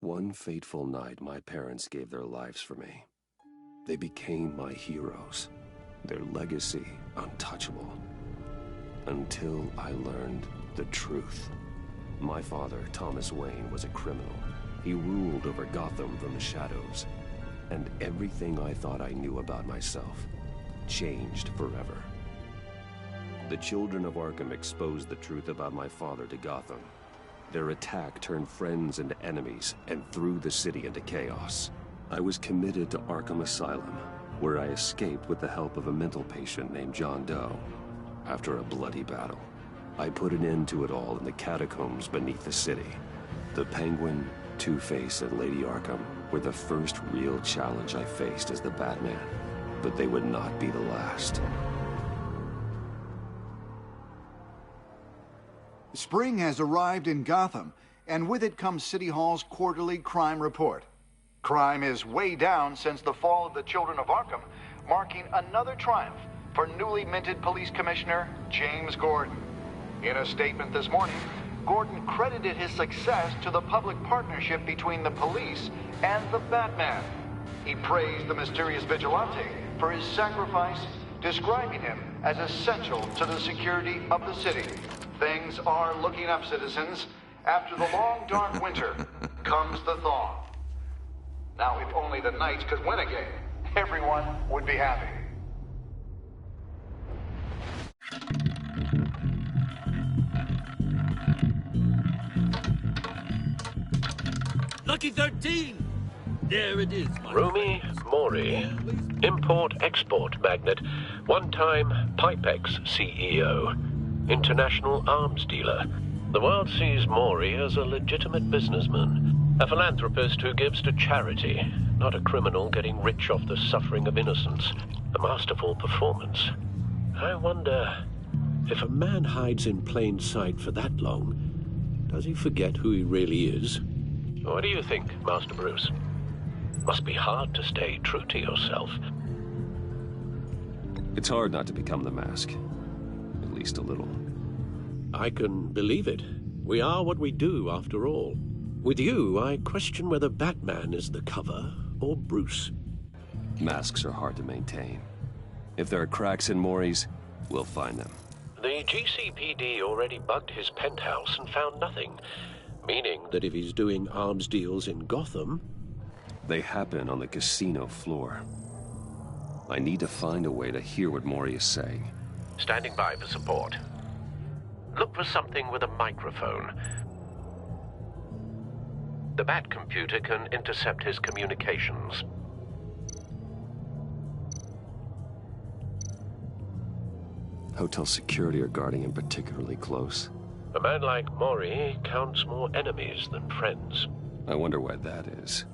One fateful night, my parents gave their lives for me. They became my heroes, their legacy untouchable. Until I learned the truth. My father, Thomas Wayne, was a criminal. He ruled over Gotham from the shadows. And everything I thought I knew about myself changed forever. The children of Arkham exposed the truth about my father to Gotham. Their attack turned friends into enemies and threw the city into chaos. I was committed to Arkham Asylum, where I escaped with the help of a mental patient named John Doe. After a bloody battle, I put an end to it all in the catacombs beneath the city. The Penguin, Two-Face, and Lady Arkham were the first real challenge I faced as the Batman, but they would not be the last. Spring has arrived in Gotham, and with it comes City Hall's quarterly crime report. Crime is way down since the fall of the Children of Arkham, marking another triumph for newly minted Police Commissioner James Gordon. In a statement this morning, Gordon credited his success to the public partnership between the police and the Batman. He praised the mysterious vigilante for his sacrifice, describing him as essential to the security of the city. Things are looking up, citizens. After the long, dark winter comes the thaw. Now, if only the Knights could win again, everyone would be happy. Lucky 13! There it is, my Rumi Mori, import-export magnate, one-time Pipex CEO, international arms dealer. The world sees Mori as a legitimate businessman, a philanthropist who gives to charity, not a criminal getting rich off the suffering of innocence. A masterful performance. I wonder, if a man hides in plain sight for that long, does he forget who he really is? What do you think, Master Bruce? Must be hard to stay true to yourself. It's hard not to become the Mask. At least a little. I can believe it. We are what we do, after all. With you, I question whether Batman is the cover or Bruce. Masks are hard to maintain. If there are cracks in Mori's, we'll find them. The GCPD already bugged his penthouse and found nothing. Meaning that if he's doing arms deals in Gotham... They happen on the casino floor. I need to find a way to hear what Mori is saying. Standing by for support. Look for something with a microphone. The Bat computer can intercept his communications. Hotel security are guarding him particularly close. A man like Mori counts more enemies than friends. I wonder why that is.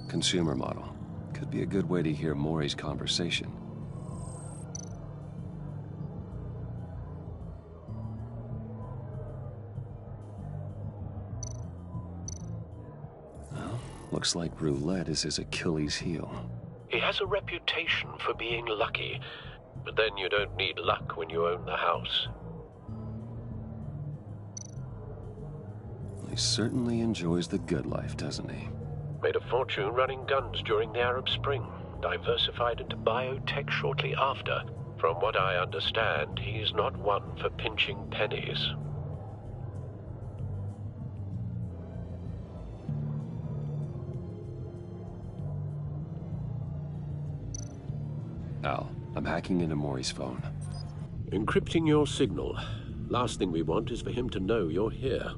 Consumer model. Could be a good way to hear Mori's conversation. Well, looks like roulette is his Achilles heel. He has a reputation for being lucky, but then you don't need luck when you own the house. He certainly enjoys the good life, doesn't he? Made a fortune running guns during the Arab Spring, diversified into biotech shortly after. From what I understand, he's not one for pinching pennies. Al, I'm hacking into Mori's phone. Encrypting your signal. Last thing we want is for him to know you're here.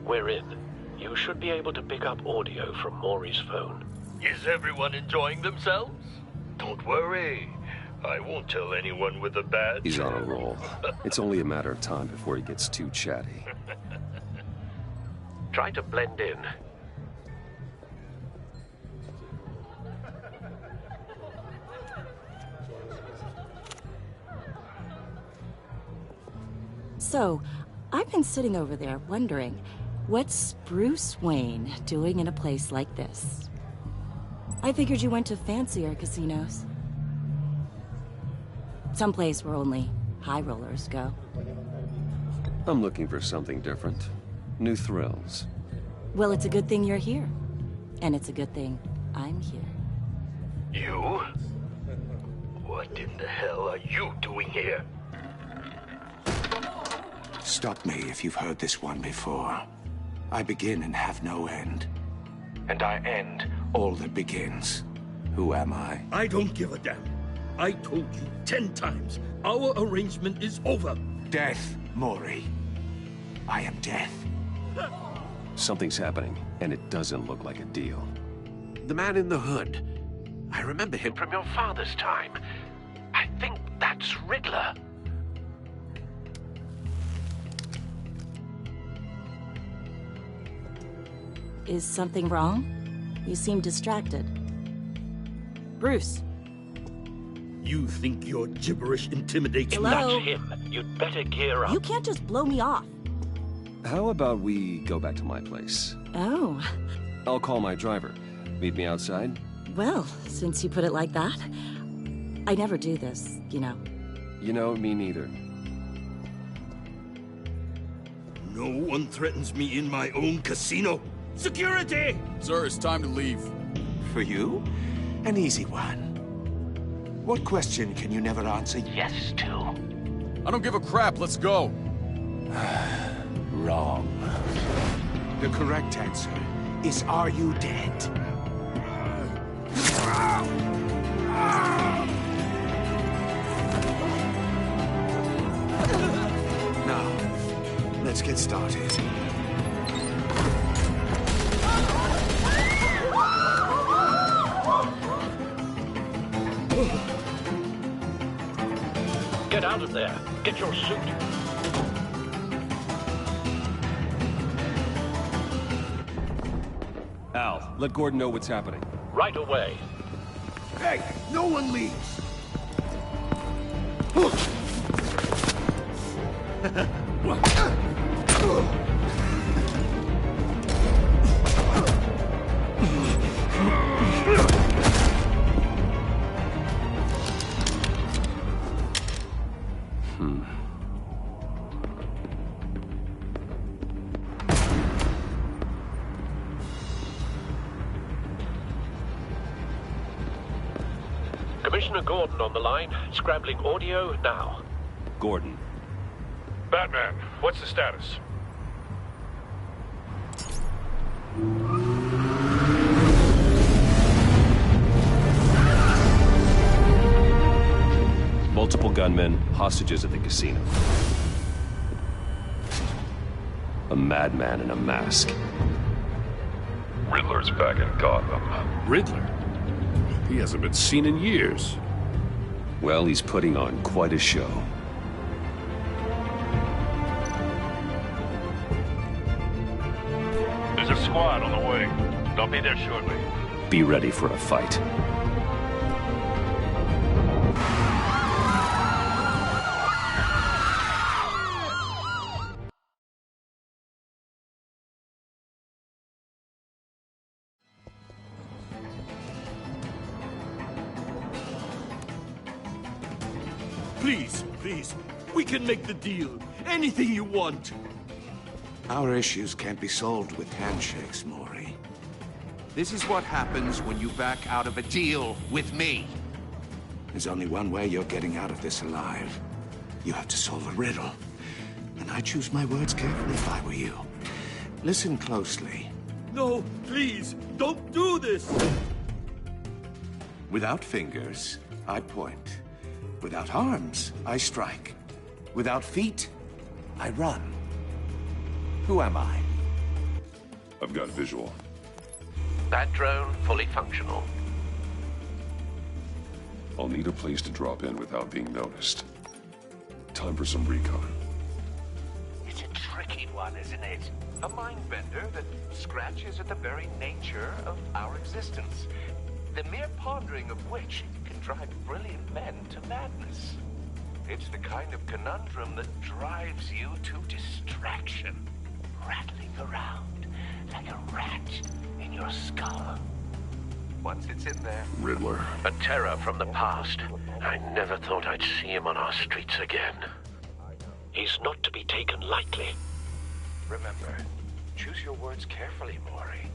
We're in. You should be able to pick up audio from Mori's phone. Is everyone enjoying themselves? Don't worry. I won't tell anyone with a badge. He's on a roll. It's only a matter of time before he gets too chatty. Try to blend in. So, I've been sitting over there wondering, what's Bruce Wayne doing in a place like this? I figured you went to fancier casinos. Someplace where only high rollers go. I'm looking for something different. New thrills. Well, it's a good thing you're here. And it's a good thing I'm here. You? What in the hell are you doing here? Stop me if you've heard this one before. I begin and have no end. And I end all that begins. Who am I? I don't give a damn. I told you 10 times. Our arrangement is over. Death, Maury. I am death. Something's happening, and it doesn't look like a deal. The man in the hood. I remember him from your father's time. I think that's Riddler. Is something wrong? You seem distracted. Bruce. You think your gibberish intimidates me? Hello? That's him. You'd better gear up. You can't just blow me off. How about we go back to my place? Oh. I'll call my driver. Meet me outside? Well, since you put it like that. I never do this, you know. You know, me neither. No one threatens me in my own casino. Security! Sir, it's time to leave. For you? An easy one. What question can you never answer yes to? I don't give a crap, let's go. Wrong. The correct answer is, are you dead? Now, let's get started. Get out of there. Get your suit. Al, let Gordon know what's happening. Right away. Hey, no one leaves! Commissioner Gordon on the line. Scrambling audio now. Gordon. Batman, what's the status? Multiple gunmen, hostages at the casino. A madman in a mask. Riddler's back in Gotham. Riddler? He hasn't been seen in years. Well, he's putting on quite a show. There's a squad on the way. They'll be there shortly. Be ready for a fight. Please, please. We can make the deal. Anything you want. Our issues can't be solved with handshakes, Maury. This is what happens when you back out of a deal with me. There's only one way you're getting out of this alive. You have to solve a riddle. And I choose my words carefully if I were you. Listen closely. No, please, don't do this. Without fingers, I point. Without arms, I strike. Without feet, I run. Who am I? I've got visual. That drone fully functional. I'll need a place to drop in without being noticed. Time for some recon. It's a tricky one, isn't it? A mind bender that scratches at the very nature of our existence. The mere pondering of which can drive brilliant men to madness. It's the kind of conundrum that drives you to distraction, rattling around like a rat in your skull. Once it's in there... Riddler. A terror from the past. I never thought I'd see him on our streets again. He's not to be taken lightly. Remember, choose your words carefully, Maury.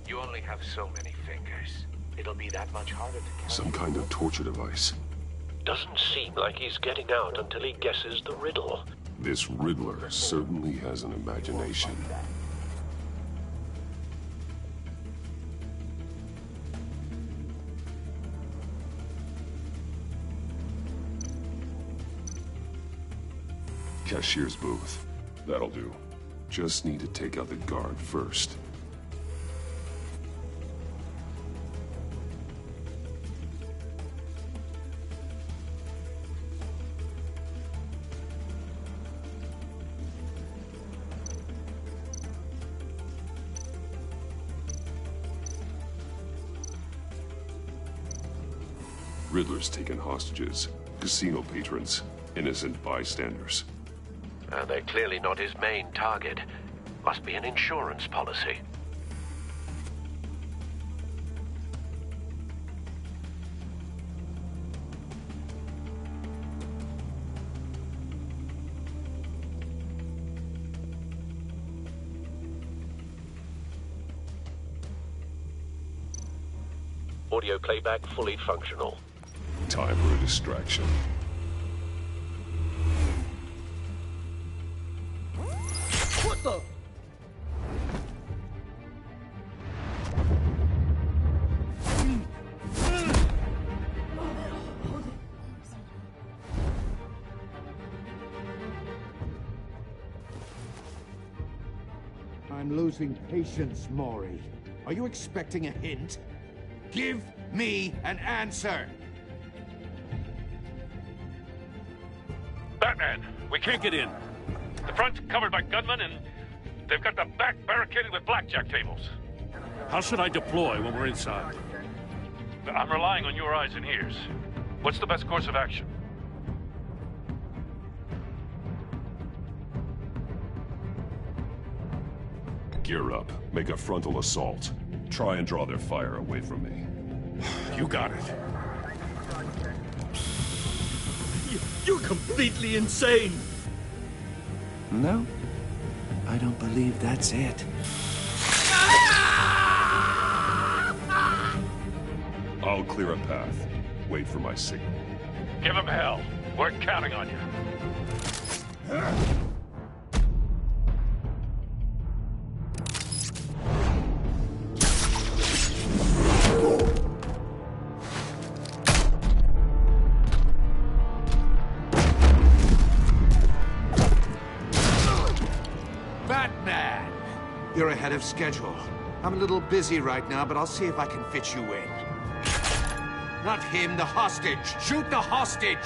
You only have so many fingers. It'll be that much harder to count. Some kind of torture device. Doesn't seem like he's getting out until he guesses the riddle. This Riddler certainly has an imagination. Cashier's booth. That'll do. Just need to take out the guard first. Riddler's taken hostages. Casino patrons. Innocent bystanders. They're clearly not his main target. Must be an insurance policy. Audio playback fully functional. Time for a distraction. What the? I'm losing patience, Maury. Are you expecting a hint? Give me an answer! Batman, we can't get in. The front's covered by gunmen, and they've got the back barricaded with blackjack tables. How should I deploy when we're inside? I'm relying on your eyes and ears. What's the best course of action? Gear up. Make a frontal assault. Try and draw their fire away from me. You got it. You're completely insane! No, I don't believe that's it. I'll clear a path. Wait for my signal. Give him hell. We're counting on you. Batman! You're ahead of schedule. I'm a little busy right now, but I'll see if I can fit you in. Not him, the hostage! Shoot the hostage!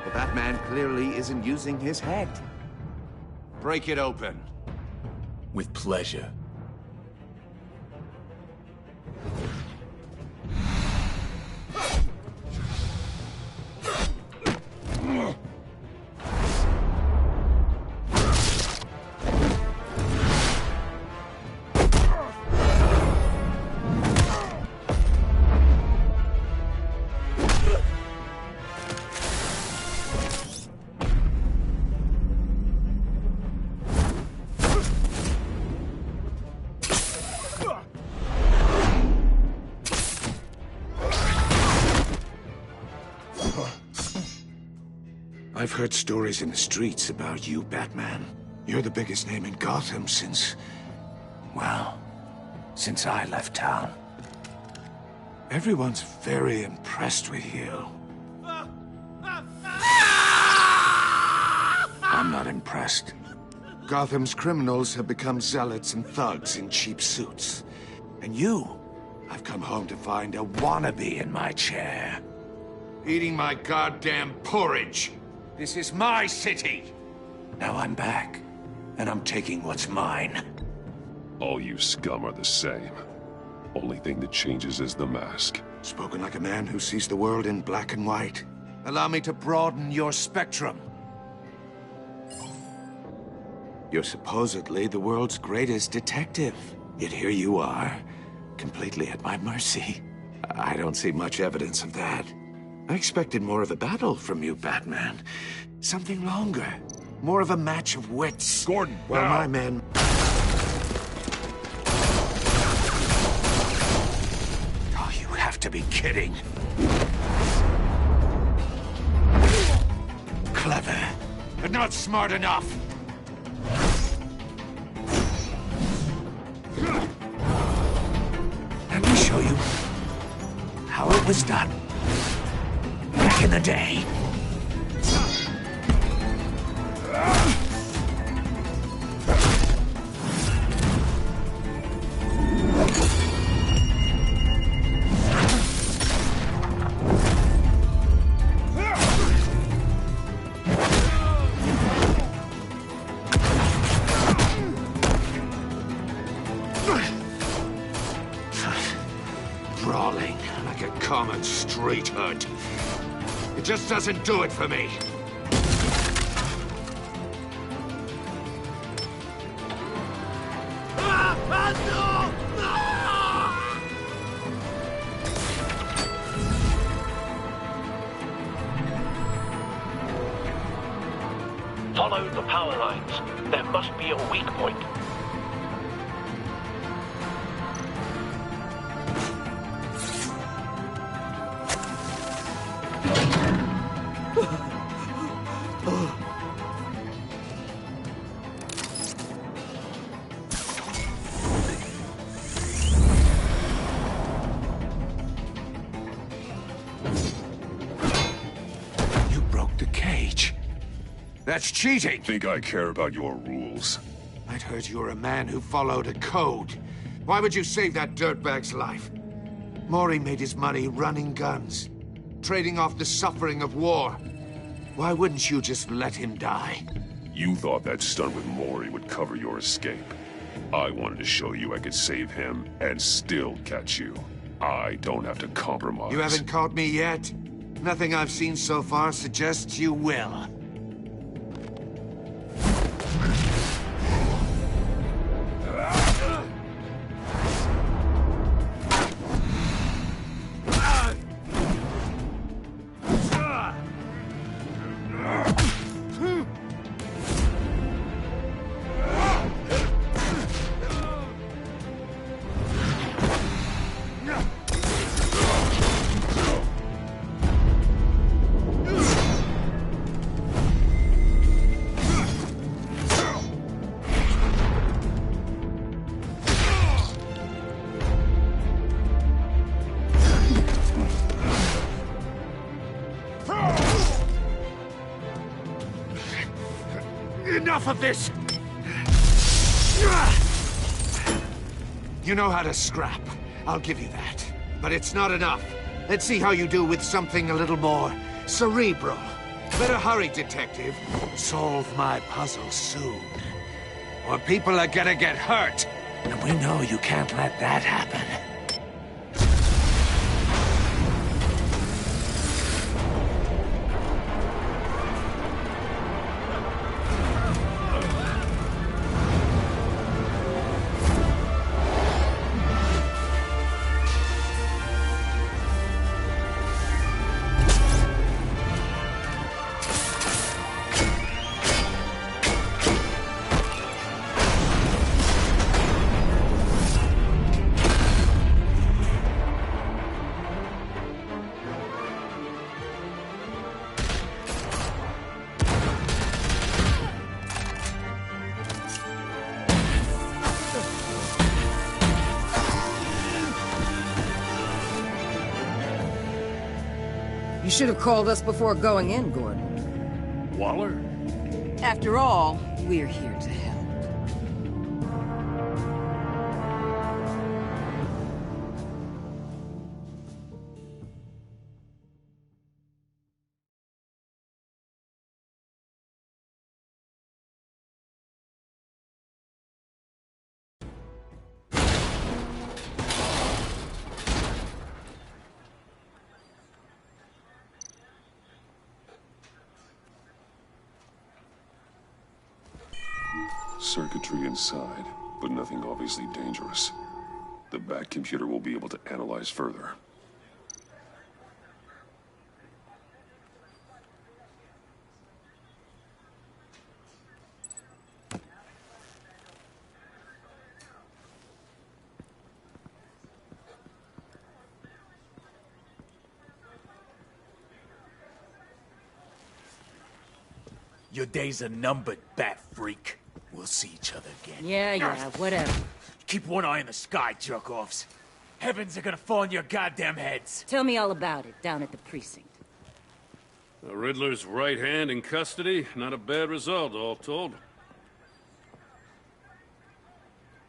The Batman clearly isn't using his head. Break it open. With pleasure. I've heard stories in the streets about you, Batman. You're the biggest name in Gotham since... well, since I left town. Everyone's very impressed with you. I'm not impressed. Gotham's criminals have become zealots and thugs in cheap suits. And you I've come home to find a wannabe in my chair. Eating my goddamn porridge. This is my city. Now I'm back, and I'm taking what's mine. All you scum are the same. Only thing that changes is the mask. Spoken like a man who sees the world in black and white. Allow me to broaden your spectrum. You're supposedly the world's greatest detective. Yet here you are, completely at my mercy. I don't see much evidence of that. I expected more of a battle from you, Batman. Something longer. More of a match of wits. Gordon, well, now. My men... Oh, you have to be kidding. Clever, but not smart enough. Let me show you how it was done back in the day. Brawling like a common street hood. It just doesn't do it for me. Follow the power lines. There must be a weak point. You broke the cage. That's cheating! Think I care about your rules? I'd heard you were a man who followed a code. Why would you save that dirtbag's life? Maury made his money running guns, trading off the suffering of war. Why wouldn't you just let him die? You thought that stunt with Maury would cover your escape. I wanted to show you I could save him and still catch you. I don't have to compromise. You haven't caught me yet? Nothing I've seen so far suggests you will. Enough of this! You know how to scrap. I'll give you that. But it's not enough. Let's see how you do with something a little more cerebral. Better hurry, detective. Solve my puzzle soon. Or people are gonna get hurt. And we know you can't let that happen. You should have called us before going in, Gordon. Waller? After all, we're here to help. Circuitry inside, but nothing obviously dangerous. The back computer will be able to analyze further. Your days are numbered, bat freak. We'll see each other again. Yeah, whatever. Keep one eye in the sky, jerk-offs. Heavens are gonna fall on your goddamn heads. Tell me all about it down at the precinct. The Riddler's right hand in custody. Not a bad result, all told.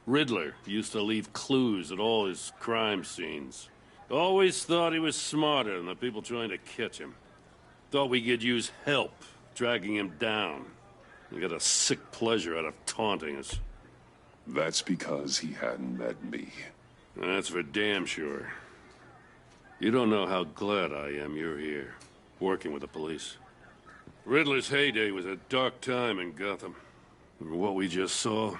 Riddler used to leave clues at all his crime scenes. Always thought he was smarter than the people trying to catch him. Thought we could use help, dragging him down. He got a sick pleasure out of taunting us. That's because he hadn't met me. That's for damn sure. You don't know how glad I am you're here, working with the police. Riddler's heyday was a dark time in Gotham. From what we just saw,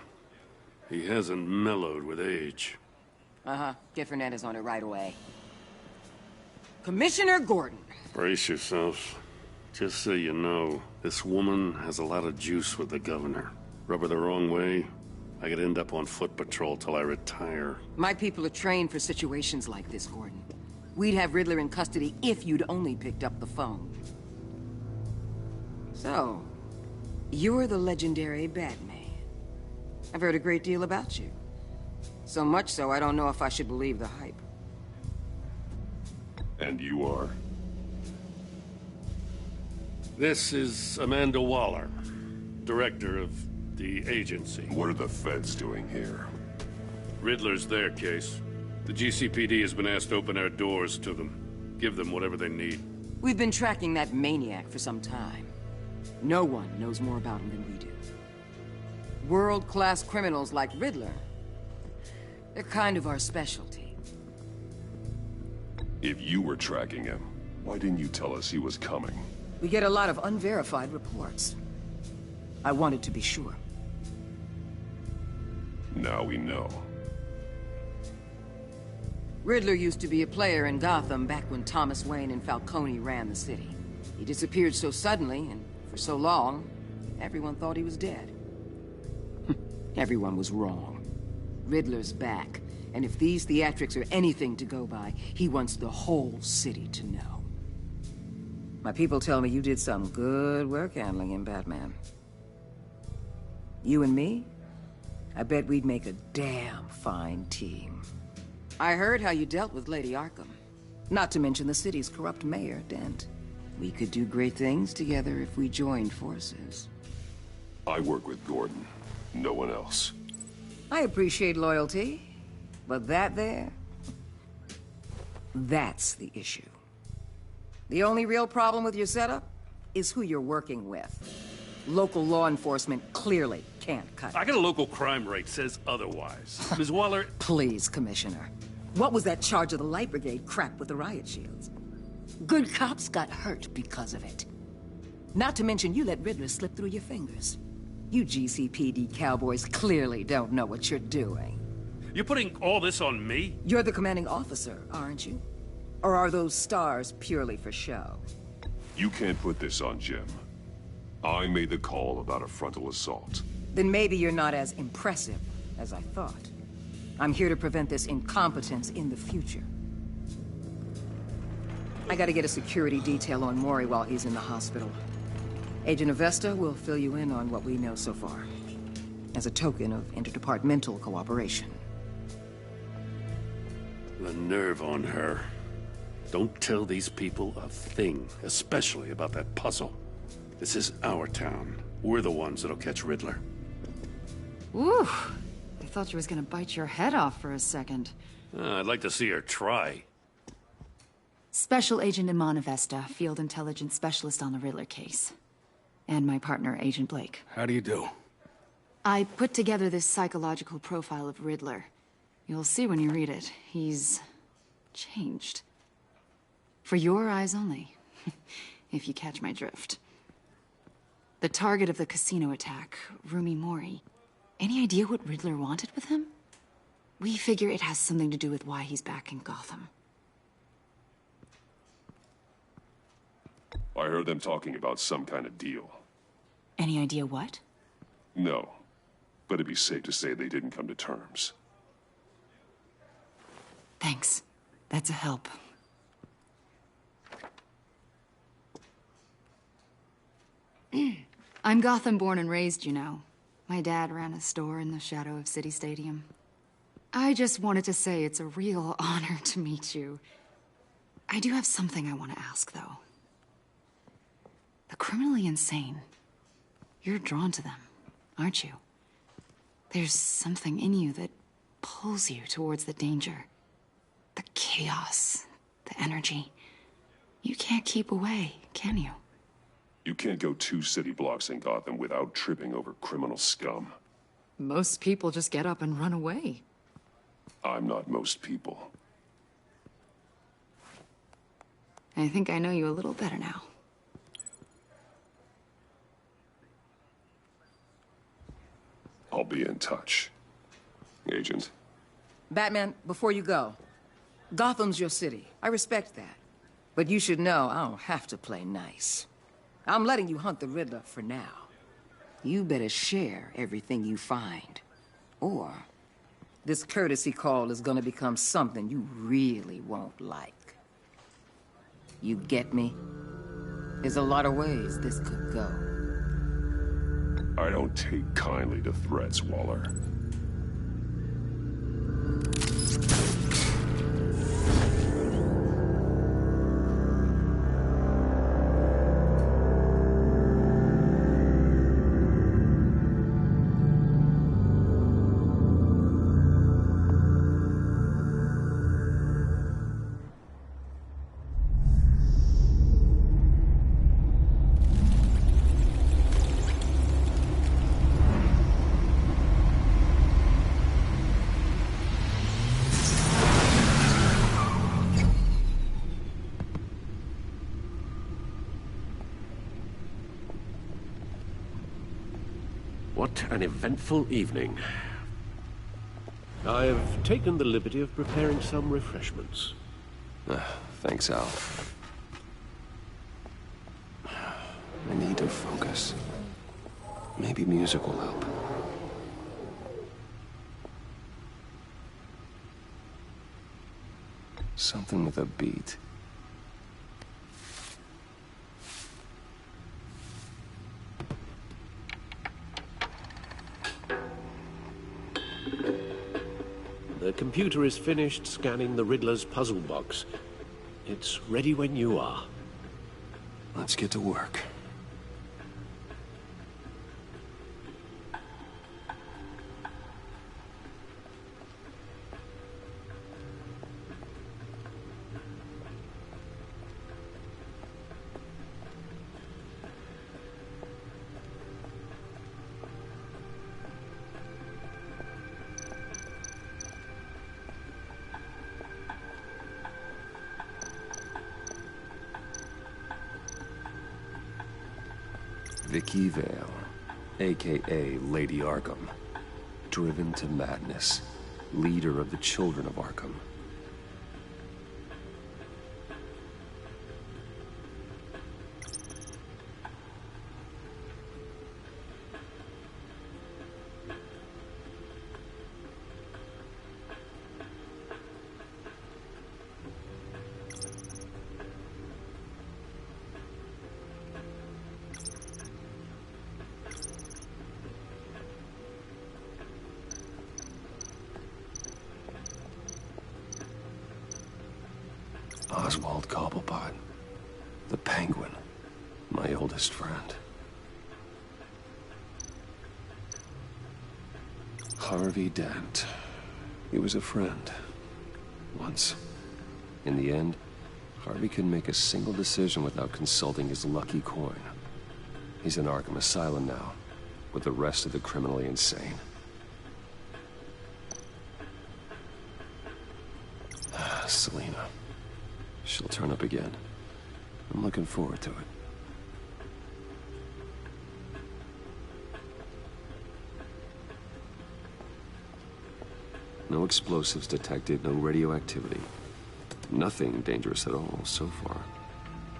he hasn't mellowed with age. Uh-huh. Get Fernandez on it right away. Commissioner Gordon. Brace yourselves. Just so you know, this woman has a lot of juice with the governor. Rub her the wrong way, I could end up on foot patrol till I retire. My people are trained for situations like this, Gordon. We'd have Riddler in custody if you'd only picked up the phone. So, you're the legendary Batman. I've heard a great deal about you. So much so, I don't know if I should believe the hype. And you are? This is Amanda Waller, director of the agency. What are the feds doing here? Riddler's their case. The GCPD has been asked to open our doors to them. Give them whatever they need. We've been tracking that maniac for some time. No one knows more about him than we do. World-class criminals like Riddler. They're kind of our specialty. If you were tracking him, why didn't you tell us he was coming? We get a lot of unverified reports. I wanted to be sure. Now we know. Riddler used to be a player in Gotham back when Thomas Wayne and Falcone ran the city. He disappeared so suddenly and for so long, everyone thought he was dead. Everyone was wrong. Riddler's back, and if these theatrics are anything to go by, he wants the whole city to know. My people tell me you did some good work handling him, Batman. You and me? I bet we'd make a damn fine team. I heard how you dealt with Lady Arkham. Not to mention the city's corrupt mayor, Dent. We could do great things together if we joined forces. I work with Gordon. No one else. I appreciate loyalty, but that there... that's the issue. The only real problem with your setup is who you're working with. Local law enforcement clearly can't cut it. I got a local crime rate says otherwise. Ms. Waller... Please, Commissioner. What was that charge of the Light Brigade crap with the riot shields? Good cops got hurt because of it. Not to mention you let Riddler slip through your fingers. You GCPD cowboys clearly don't know what you're doing. You're putting all this on me? You're the commanding officer, aren't you? Or are those stars purely for show? You can't put this on Jim. I made the call about a frontal assault. Then maybe you're not as impressive as I thought. I'm here to prevent this incompetence in the future. I gotta get a security detail on Mori while he's in the hospital. Agent Avesta will fill you in on what we know so far, as a token of interdepartmental cooperation. The nerve on her. Don't tell these people a thing, especially about that puzzle. This is our town. We're the ones that'll catch Riddler. Ooh, I thought you was gonna bite your head off for a second. I'd like to see her try. Special Agent Iman Avesta, Field Intelligence Specialist on the Riddler case. And my partner, Agent Blake. How do you do? I put together this psychological profile of Riddler. You'll see when you read it. He's... changed. For your eyes only, if you catch my drift. The target of the casino attack, Rumi Mori, Any idea what Riddler wanted with him? We figure it has something to do with why he's back in Gotham. I heard them talking about some kind of deal. Any idea what? No, but it'd be safe to say they didn't come to terms. Thanks. That's a help. I'm Gotham born and raised, you know. My dad ran a store in the shadow of City Stadium. I just wanted to say it's a real honor to meet you. I do have something I want to ask, though. The criminally insane. You're drawn to them, aren't you? There's something in you that pulls you towards the danger. The chaos, the energy. You can't keep away, can you? You can't go 2 city blocks in Gotham without tripping over criminal scum. Most people just get up and run away. I'm not most people. I think I know you a little better now. I'll be in touch. Agent. Batman, before you go, Gotham's your city. I respect that. But you should know I don't have to play nice. I'm letting you hunt the Riddler for now. You better share everything you find. Or this courtesy call is gonna become something you really won't like. You get me? There's a lot of ways this could go. I don't take kindly to threats, Waller. What an eventful evening. I've taken the liberty of preparing some refreshments. Thanks, Al. I need to focus. Maybe music will help. Something with a beat. The computer is finished scanning the Riddler's puzzle box. It's ready when you are. Let's get to work. Vicky Vale, a.k.a. Lady Arkham. Driven to madness. Leader of the Children of Arkham. Oswald Cobblepot, the Penguin, my oldest friend. Harvey Dent. He was a friend. Once. In the end, Harvey couldn't make a single decision without consulting his lucky coin. He's in Arkham Asylum now, with the rest of the criminally insane. Selina. She'll turn up again. I'm looking forward to it. No explosives detected, no radioactivity. Nothing dangerous at all so far.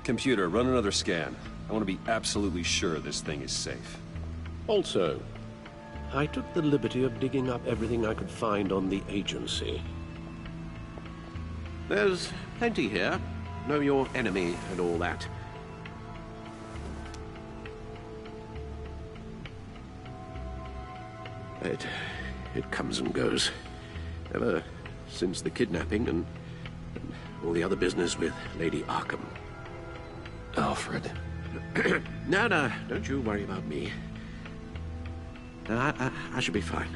Computer, run another scan. I want to be absolutely sure this thing is safe. Also, I took the liberty of digging up everything I could find on the agency. There's plenty here. Know your enemy and all that. It comes and goes. Ever since the kidnapping and all the other business with Lady Arkham. Alfred. No, don't you worry about me. I should be fine.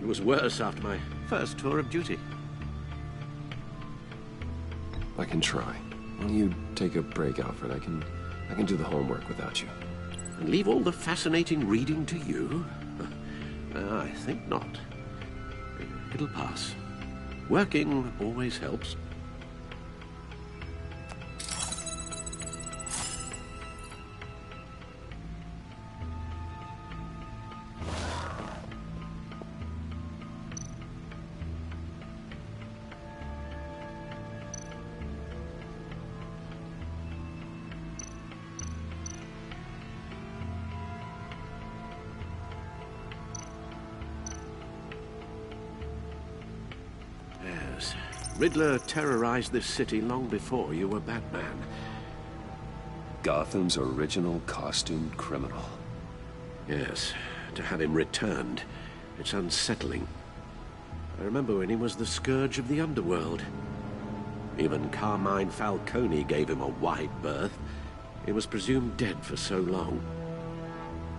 It was worse after my first tour of duty. I can try. Why don't you take a break, Alfred? I can do the homework without you. And leave all the fascinating reading to you? I think not. It'll pass. Working always helps. Riddler terrorized this city long before you were Batman. Gotham's original costumed criminal. Yes, to have him returned, it's unsettling. I remember when he was the scourge of the underworld. Even Carmine Falcone gave him a wide berth. He was presumed dead for so long.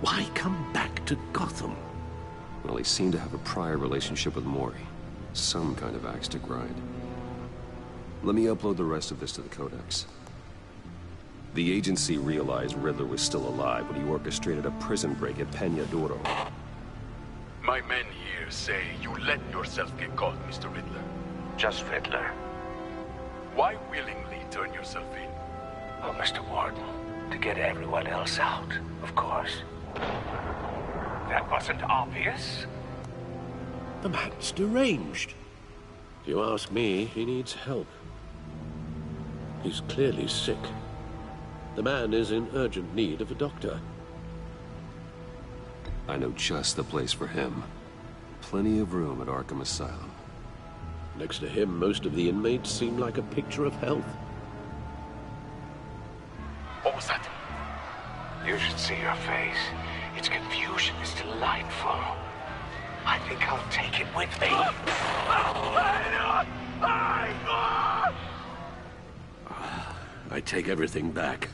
Why come back to Gotham? Well, he seemed to have a prior relationship with Mori. Some kind of axe to grind. Let me upload the rest of this to the Codex. The agency realized Riddler was still alive when he orchestrated a prison break at Peña Duro. My men here say you let yourself get caught, Mr. Riddler. Just Riddler. Why willingly turn yourself in? Oh, Mr. Warden, to get everyone else out, of course. That wasn't obvious. The man's deranged. If you ask me, he needs help. He's clearly sick. The man is in urgent need of a doctor. I know just the place for him. Plenty of room at Arkham Asylum. Next to him, most of the inmates seem like a picture of health. What was that? You should see your face. Its confusion is delightful. I think I'll take it with me. I take everything back.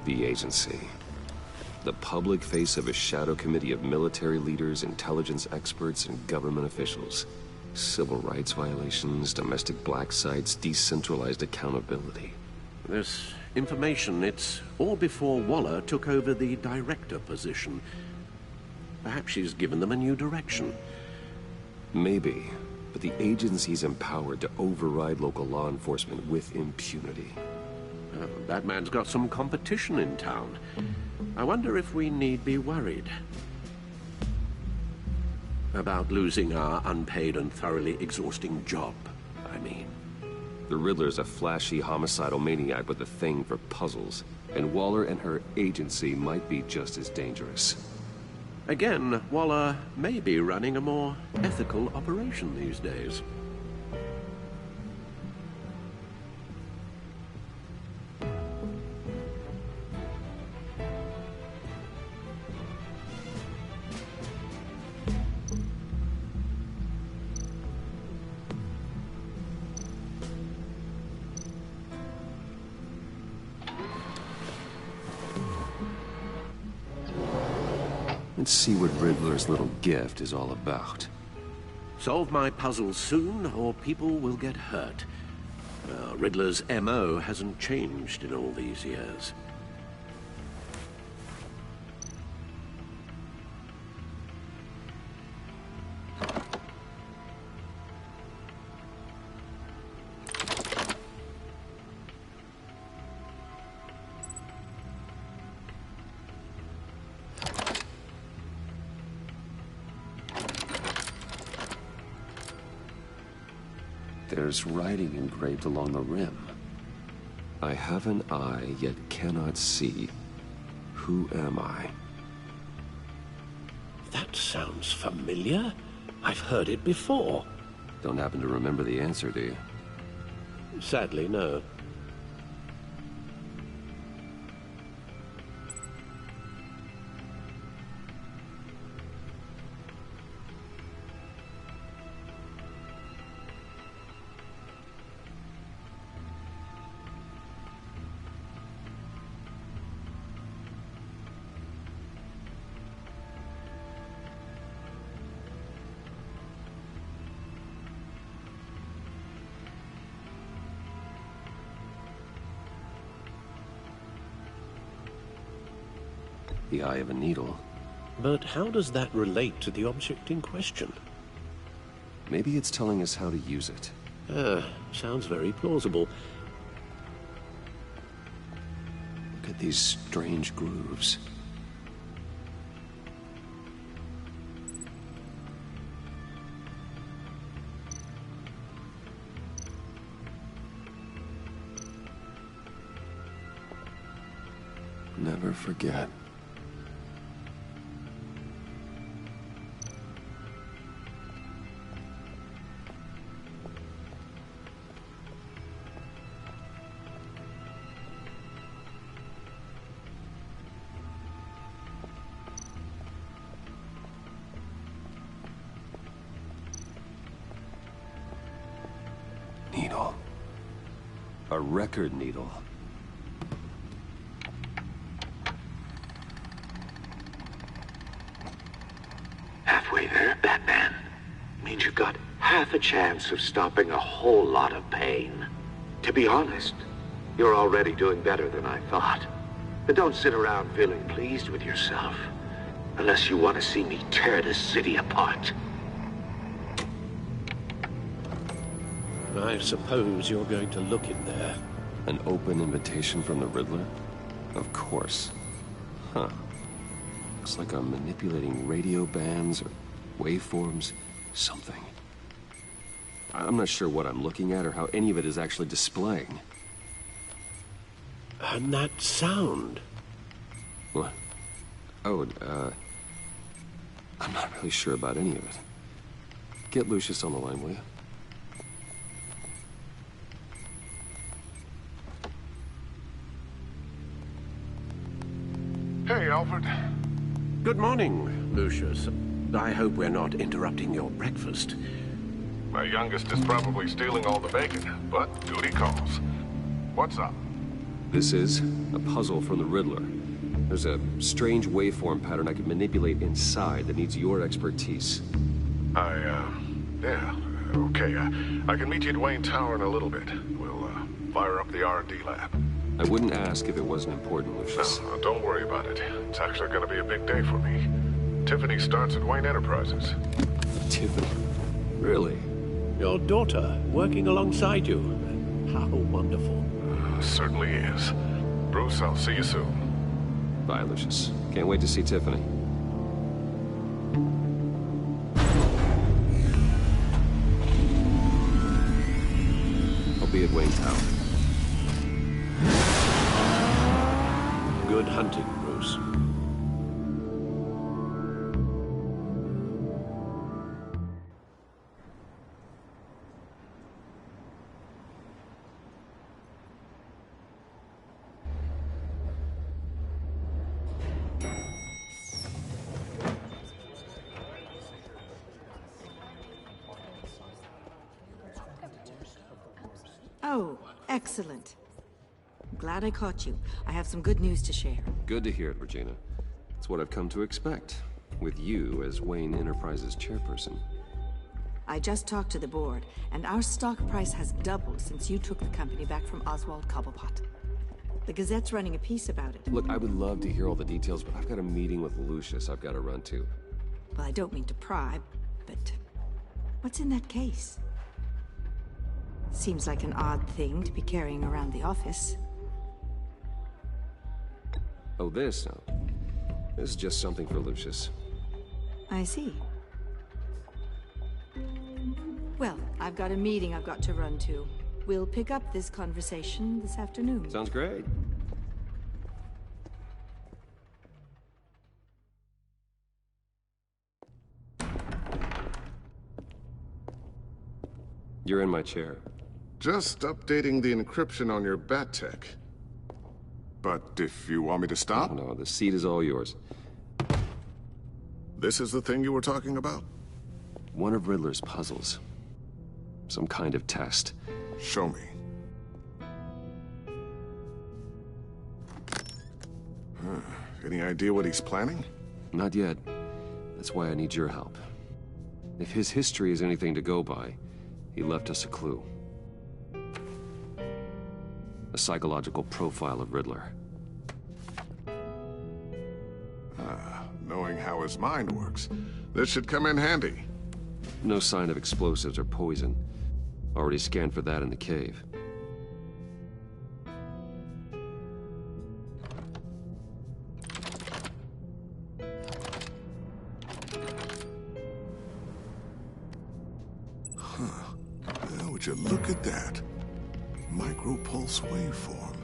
The agency. The public face of a shadow committee of military leaders, intelligence experts, and government officials. Civil rights violations, domestic black sites, decentralized accountability. This information, it's all before Waller took over the director position. Perhaps she's given them a new direction. Maybe, but the agency's empowered to override local law enforcement with impunity. That man's got some competition in town. I wonder if we need be worried about losing our unpaid and thoroughly exhausting job, I mean. The Riddler's a flashy, homicidal maniac with a thing for puzzles, and Waller and her agency might be just as dangerous. Again, Waller may be running a more ethical operation these days. Let's see what Riddler's little gift is all about. Solve my puzzles soon, or people will get hurt. Riddler's MO hasn't changed in all these years. There's writing engraved along the rim. I have an eye, yet cannot see. Who am I? That sounds familiar. I've heard it before. Don't happen to remember the answer, do you? Sadly, no. The eye of a needle. But how does that relate to the object in question? Maybe it's telling us how to use it. Sounds very plausible. Look at these strange grooves. Never forget. Needle. A record needle. Halfway there, Batman. Means you've got half a chance of stopping a whole lot of pain. To be honest, you're already doing better than I thought. But don't sit around feeling pleased with yourself. Unless you want to see me tear this city apart. I suppose you're going to look in there. An open invitation from the Riddler? Of course. Huh. Looks like I'm manipulating radio bands or waveforms, something. I'm not sure what I'm looking at or how any of it is actually displaying. And that sound? What? Oh, I'm not really sure about any of it. Get Lucius on the line, will you? Hey, Alfred. Good morning, Lucius. I hope we're not interrupting your breakfast. My youngest is probably stealing all the bacon, but duty calls. What's up? This is a puzzle from the Riddler. There's a strange waveform pattern I can manipulate inside that needs your expertise. Yeah, okay. I can meet you at Wayne Tower in a little bit. We'll, fire up the R&D lab. I wouldn't ask if it wasn't important, Lucius. No, don't worry about it. It's actually gonna be a big day for me. Tiffany starts at Wayne Enterprises. Tiffany? Really? Your daughter, working alongside you. How wonderful. Certainly is. Bruce, I'll see you soon. Bye, Lucius. Can't wait to see Tiffany. I'll be at Wayne Tower. Good hunting, Bruce. Oh, excellent. Glad I caught you. I have some good news to share. Good to hear it, Regina. It's what I've come to expect, with you as Wayne Enterprises chairperson. I just talked to the board, and our stock price has doubled since you took the company back from Oswald Cobblepot. The Gazette's running a piece about it. Look, I would love to hear all the details, but I've got a meeting with Lucius I've got to run to. Well, I don't mean to pry, but what's in that case? Seems like an odd thing to be carrying around the office. Oh, this? No. This is just something for Lucius. I see. Well, I've got a meeting I've got to run to. We'll pick up this conversation this afternoon. Sounds great. You're in my chair. Just updating the encryption on your bat tech. But if you want me to stop? No, the seat is all yours. This is the thing you were talking about? One of Riddler's puzzles. Some kind of test. Show me. Any idea what he's planning? Not yet. That's why I need your help. If his history is anything to go by, he left us a clue. A psychological profile of Riddler. Knowing how his mind works, this should come in handy. No sign of explosives or poison. Already scanned for that in the cave. Would you look at that? Micropulse waveform.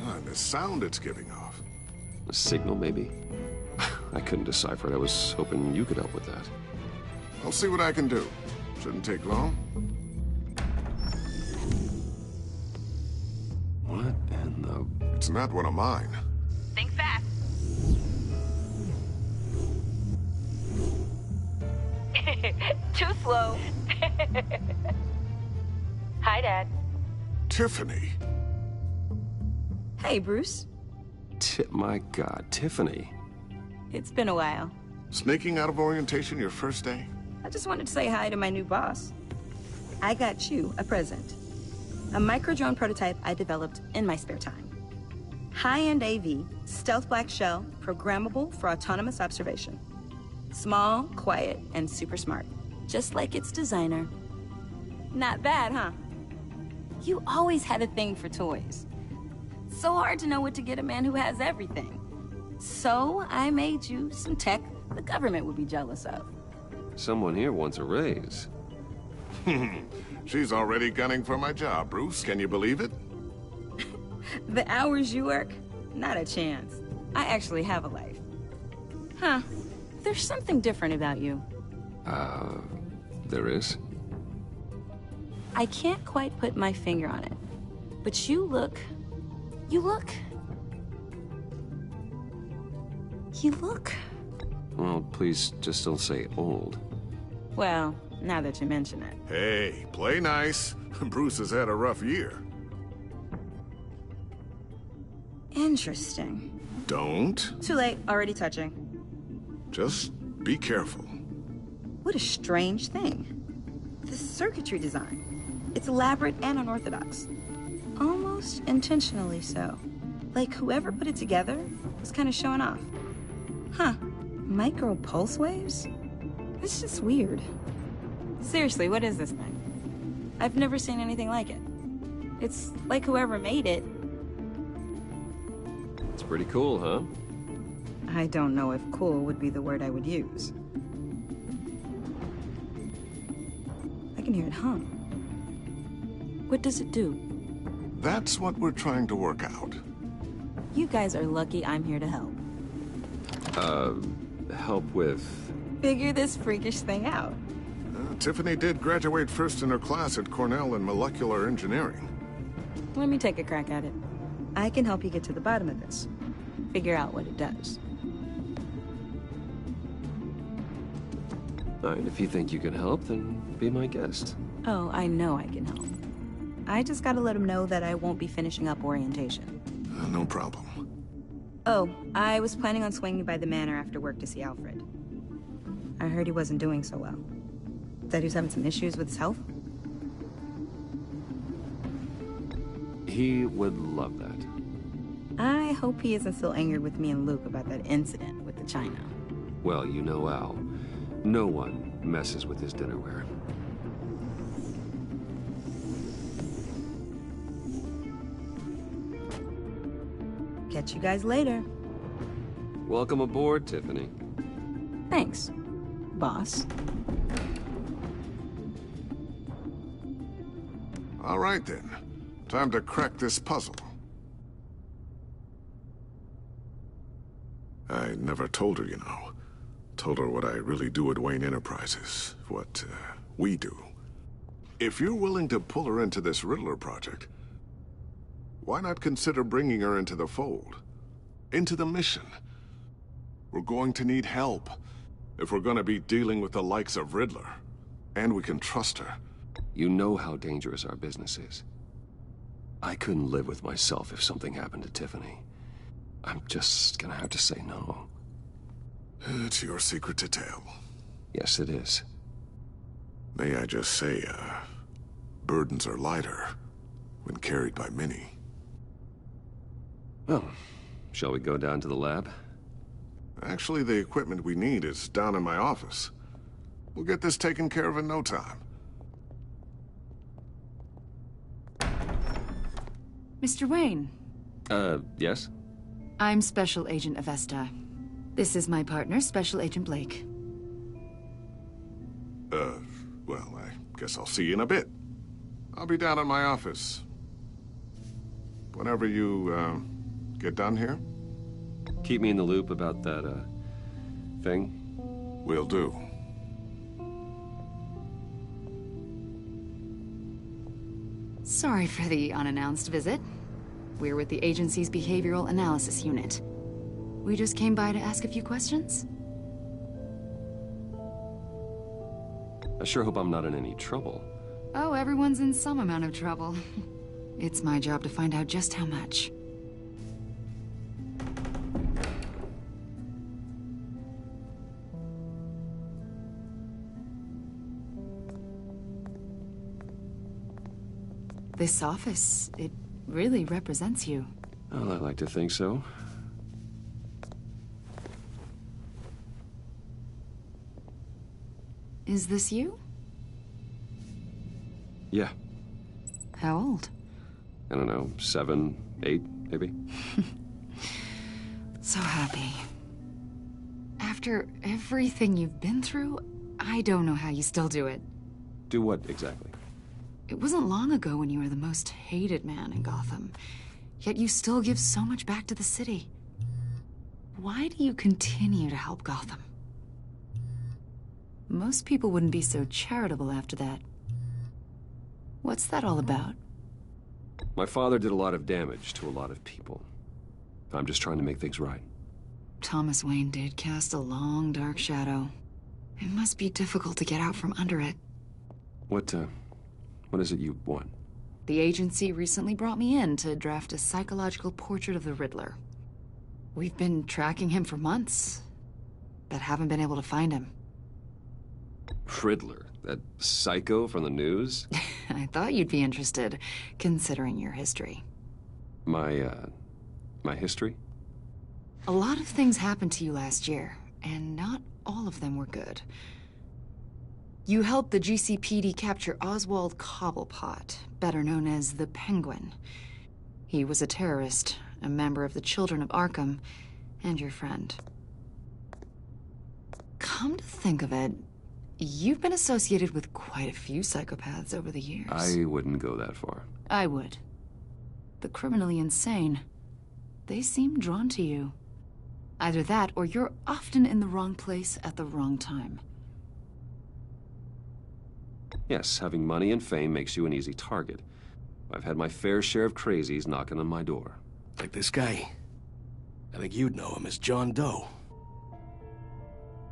And the sound it's giving off. A signal, maybe? I couldn't decipher it. I was hoping you could help with that. I'll see what I can do. Shouldn't take long. What in the... It's not one of mine. Think fast. Too slow. Hi, Dad. Tiffany. Hey, Bruce. My God, Tiffany. It's been a while. Sneaking out of orientation your first day? I just wanted to say hi to my new boss. I got you a present. A micro-drone prototype I developed in my spare time. High-end AV, stealth black shell, programmable for autonomous observation. Small, quiet, and super smart. Just like its designer. Not bad, huh? You always had a thing for toys. So hard to know what to get a man who has everything. So I made you some tech the government would be jealous of. Someone here wants a raise. She's already gunning for my job, Bruce. Can you believe it? The hours you work? Not a chance. I actually have a life. Huh. There's something different about you. There is? I can't quite put my finger on it. But you look... Well, please just don't say old. Well, now that you mention it. Hey, play nice. Bruce has had a rough year. Interesting. Don't. Too late, already touching. Just be careful. What a strange thing. The circuitry design. It's elaborate and unorthodox. Almost intentionally so. Like whoever put it together was kind of showing off. Huh. Micro pulse waves? It's just weird. Seriously, what is this thing? I've never seen anything like it. It's like whoever made it. It's pretty cool, huh? I don't know if cool would be the word I would use. I can hear it hum. What does it do? That's what we're trying to work out. You guys are lucky I'm here to help. Help with... Figure this freakish thing out. Tiffany did graduate first in her class at Cornell in molecular engineering. Let me take a crack at it. I can help you get to the bottom of this. Figure out what it does. All right, if you think you can help, then be my guest. Oh, I know I can help. I just gotta let him know that I won't be finishing up orientation. No problem. Oh, I was planning on swinging by the manor after work to see Alfred. I heard he wasn't doing so well. Said he was having some issues with his health. He would love that. I hope he isn't still angered with me and Luke about that incident with the china. Well, you know Al. No one messes with his dinnerware. Catch you guys later. Welcome aboard, Tiffany. Thanks, boss. All right, then. Time to crack this puzzle. I never told her, you know. Told her what I really do at Wayne Enterprises. What, we do. If you're willing to pull her into this Riddler project, why not consider bringing her into the fold? Into the mission? We're going to need help if we're going to be dealing with the likes of Riddler. And we can trust her. You know how dangerous our business is. I couldn't live with myself if something happened to Tiffany. I'm just gonna have to say no. It's your secret to tell. Yes, it is. May I just say, burdens are lighter when carried by many. Well, shall we go down to the lab? Actually, the equipment we need is down in my office. We'll get this taken care of in no time. Mr. Wayne. Yes? I'm Special Agent Avesta. This is my partner, Special Agent Blake. Well, I guess I'll see you in a bit. I'll be down in my office. Whenever you, get done here. Keep me in the loop about that, thing. Will do. Sorry for the unannounced visit. We're with the agency's Behavioral Analysis Unit. We just came by to ask a few questions. I sure hope I'm not in any trouble. Oh, everyone's in some amount of trouble. It's my job to find out just how much. This office, it really represents you. Well, I like to think so. Is this you? Yeah. How old? I don't know, 7, 8, maybe? So happy. After everything you've been through, I don't know how you still do it. Do what, exactly? It wasn't long ago when you were the most hated man in Gotham. Yet you still give so much back to the city. Why do you continue to help Gotham? Most people wouldn't be so charitable after that. What's that all about? My father did a lot of damage to a lot of people. I'm just trying to make things right. Thomas Wayne did cast a long, dark shadow. It must be difficult to get out from under it. What is it you want? The agency recently brought me in to draft a psychological portrait of the Riddler. We've been tracking him for months, but haven't been able to find him. Riddler? That psycho from the news? I thought you'd be interested, considering your history. My history? A lot of things happened to you last year, and not all of them were good. You helped the GCPD capture Oswald Cobblepot, better known as the Penguin. He was a terrorist, a member of the Children of Arkham, and your friend. Come to think of it, you've been associated with quite a few psychopaths over the years. I wouldn't go that far. I would. The criminally insane. They seem drawn to you. Either that, or you're often in the wrong place at the wrong time. Yes, having money and fame makes you an easy target. I've had my fair share of crazies knocking on my door. Like this guy. I think you'd know him as John Doe.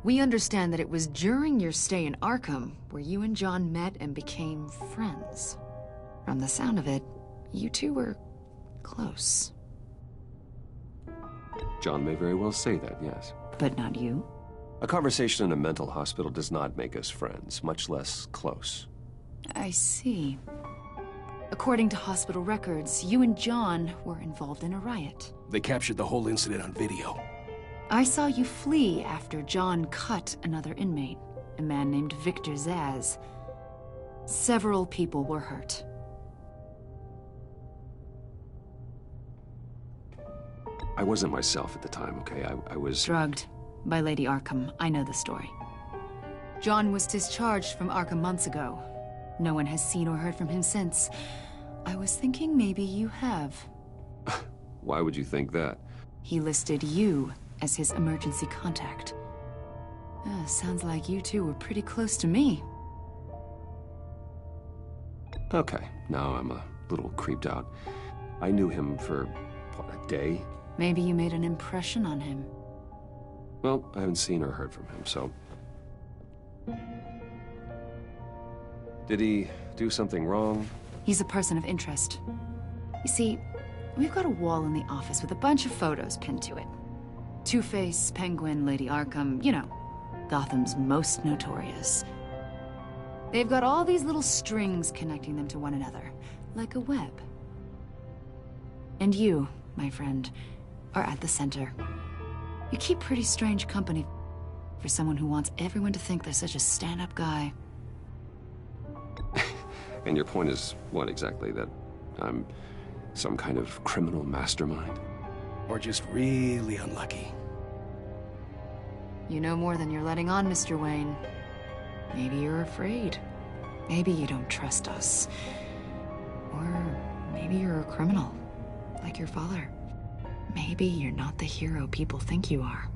We understand that it was during your stay in Arkham where you and John met and became friends. From the sound of it, you two were close. John may very well say that, yes. But not you? A conversation in a mental hospital does not make us friends, much less close. I see. According to hospital records, you and John were involved in a riot. They captured the whole incident on video. I saw you flee after John cut another inmate, a man named Victor Zaz. Several people were hurt. I wasn't myself at the time, okay? I was... drugged by Lady Arkham. I know the story. John was discharged from Arkham months ago. No one has seen or heard from him since. I was thinking maybe you have. Why would you think that? He listed you as his emergency contact. Sounds like you two were pretty close to me. Okay, now I'm a little creeped out. I knew him for, what, a day? Maybe you made an impression on him. Well, I haven't seen or heard from him, so... Did he do something wrong? He's a person of interest. You see, we've got a wall in the office with a bunch of photos pinned to it. Two-Face, Penguin, Lady Arkham, you know, Gotham's most notorious. They've got all these little strings connecting them to one another, like a web. And you, my friend, are at the center. You keep pretty strange company for someone who wants everyone to think they're such a stand-up guy. And your point is what exactly? That I'm some kind of criminal mastermind? Or just really unlucky? You know more than you're letting on, Mr. Wayne. Maybe you're afraid. Maybe you don't trust us. Or maybe you're a criminal, like your father. Maybe you're not the hero people think you are.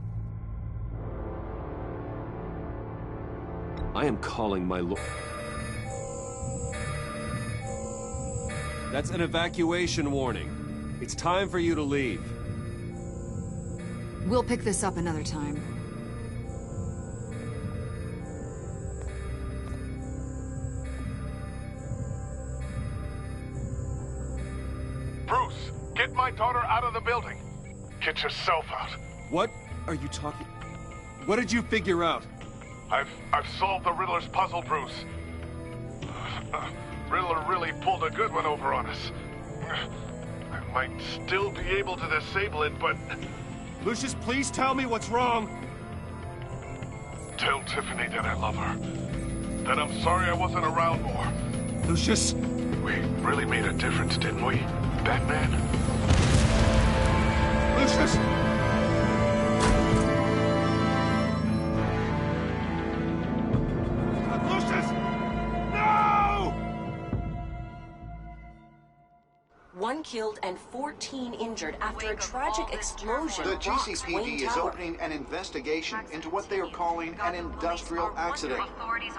I am calling my lord. That's an evacuation warning. It's time for you to leave. We'll pick this up another time. Bruce, get my daughter out of the building. Get yourself out. What are you talking? What did you figure out? I've solved the Riddler's puzzle, Bruce. Riddler really pulled a good one over on us. I might still be able to disable it, but... Lucius, please tell me what's wrong. Tell Tiffany that I love her. That I'm sorry I wasn't around more. Lucius! We really made a difference, didn't we, Batman? Lucius! One killed and 14 injured after a tragic explosion. The rocks GCPD Wayne is Tower. opening an investigation into what they are calling an industrial accident.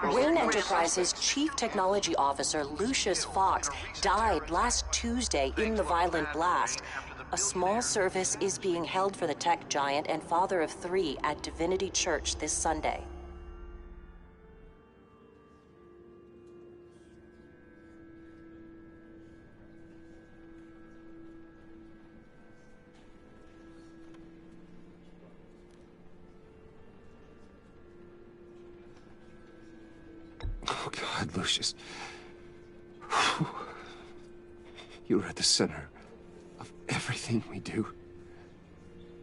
Wayne Enterprises' Chief Technology Officer Lucius Fox died last Tuesday in the violent blast. A small service is being held for the tech giant and father of 3 at Divinity Church this Sunday. God, Lucius. You're at the center of everything we do.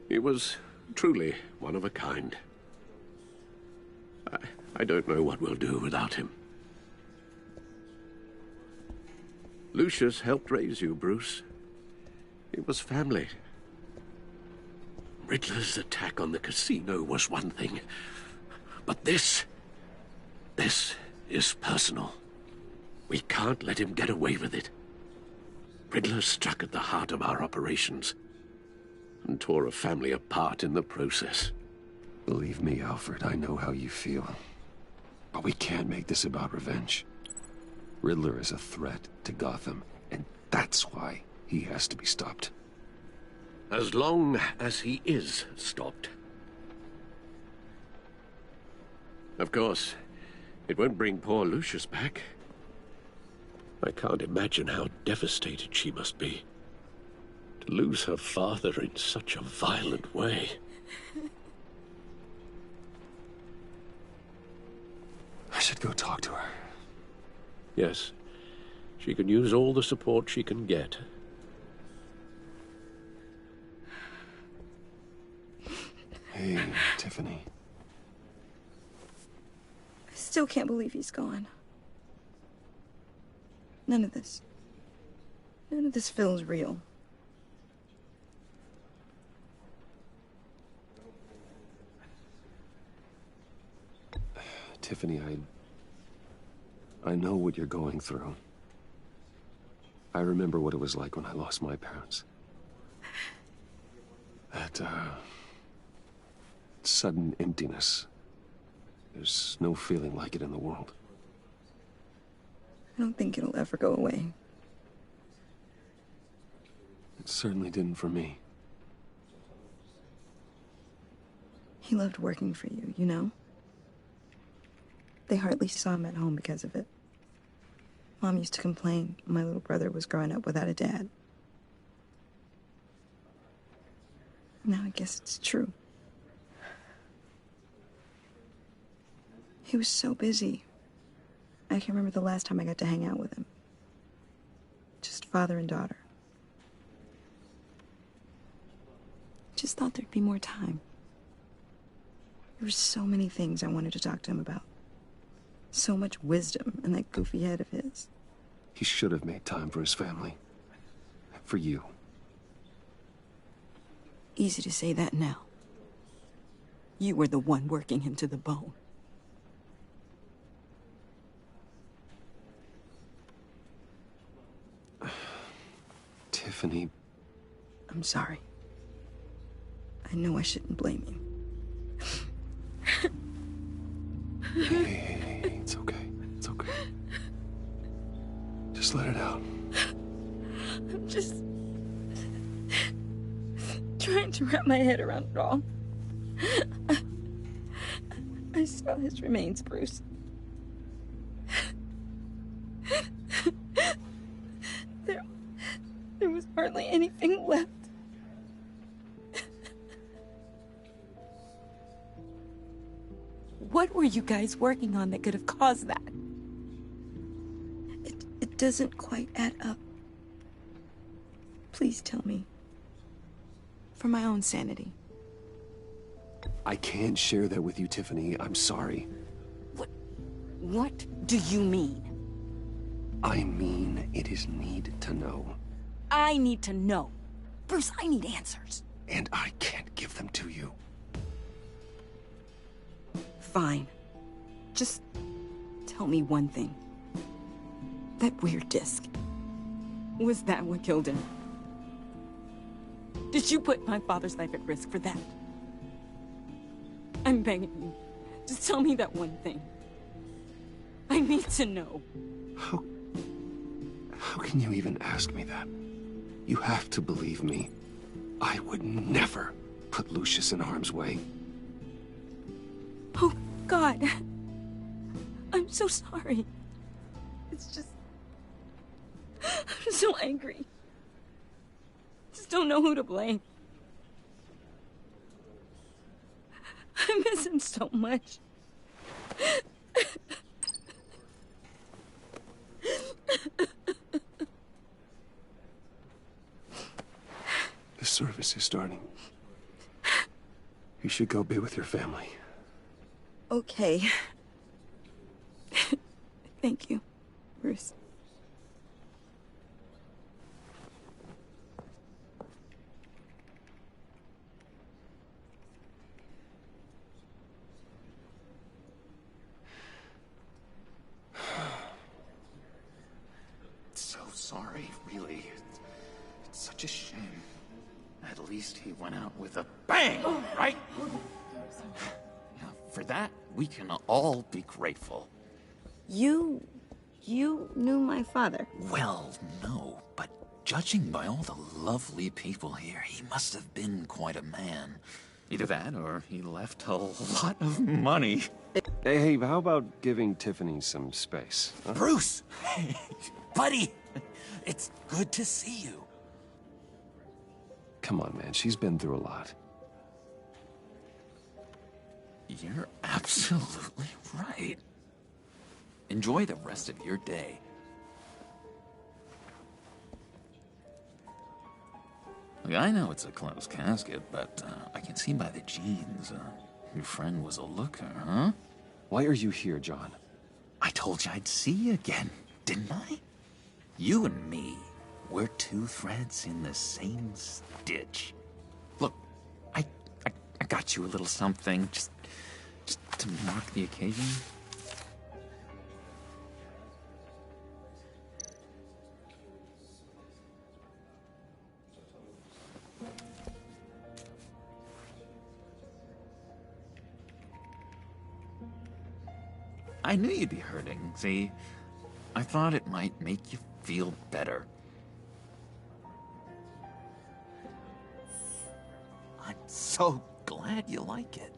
He was truly one of a kind. I don't know what we'll do without him. Lucius helped raise you, Bruce. It was family. Riddler's attack on the casino was one thing, but this is personal. We can't let him get away with it. Riddler struck at the heart of our operations and tore a family apart in the process. Believe me, Alfred, I know how you feel. But we can't make this about revenge. Riddler is a threat to Gotham, and that's why he has to be stopped. As long as he is stopped. Of course, it won't bring poor Lucius back. I can't imagine how devastated she must be. To lose her father in such a violent way. I should go talk to her. Yes, she can use all the support she can get. Hey, Tiffany. I still can't believe he's gone. None of this feels real. Tiffany, I know what you're going through. I remember what it was like when I lost my parents. That, sudden emptiness. There's no feeling like it in the world. I don't think it'll ever go away. It certainly didn't for me. He loved working for you, you know? They hardly saw him at home because of it. Mom used to complain my little brother was growing up without a dad. Now I guess it's true. He was so busy. I can't remember the last time I got to hang out with him. Just father and daughter. Just thought there'd be more time. There were so many things I wanted to talk to him about. So much wisdom in that goofy head of his. He should have made time for his family. For you. Easy to say that now. You were the one working him to the bone. Tiffany. I'm sorry. I know I shouldn't blame you. Hey, it's okay. It's okay. Just let it out. I'm just trying to wrap my head around it all. I saw his remains, Bruce. There was hardly anything left. What were you guys working on that could have caused that? It doesn't quite add up. Please tell me. For my own sanity. I can't share that with you, Tiffany. I'm sorry. What do you mean? I mean, it is need to know. I need to know. Bruce, I need answers. And I can't give them to you. Fine. Just tell me one thing. That weird disc. Was that what killed him? Did you put my father's life at risk for that? I'm begging you. Just tell me that one thing. I need to know. How can you even ask me that? You have to believe me. I would never put Lucius in harm's way. Oh, God. I'm so sorry. It's just... I'm so angry. Just don't know who to blame. I miss him so much. The service is starting. You should go be with your family. Okay. Thank you, Bruce. So sorry, really. It's such a shame. At least he went out with a bang, right? Yeah, for that, we can all be grateful. You knew my father. Well, no, but judging by all the lovely people here, he must have been quite a man. Either that, or he left a lot of money. Hey, how about giving Tiffany some space? Huh? Bruce! Buddy! It's good to see you. Come on, man. She's been through a lot. You're absolutely right. Enjoy the rest of your day. Look, I know it's a closed casket, but I can see by the jeans, your friend was a looker, huh? Why are you here, John? I told you I'd see you again, didn't I? You and me, we're two threads in the same stitch. Look, I got you a little something, just to mark the occasion. I knew you'd be hurting, see? I thought it might make you feel better. I'm so glad you like it.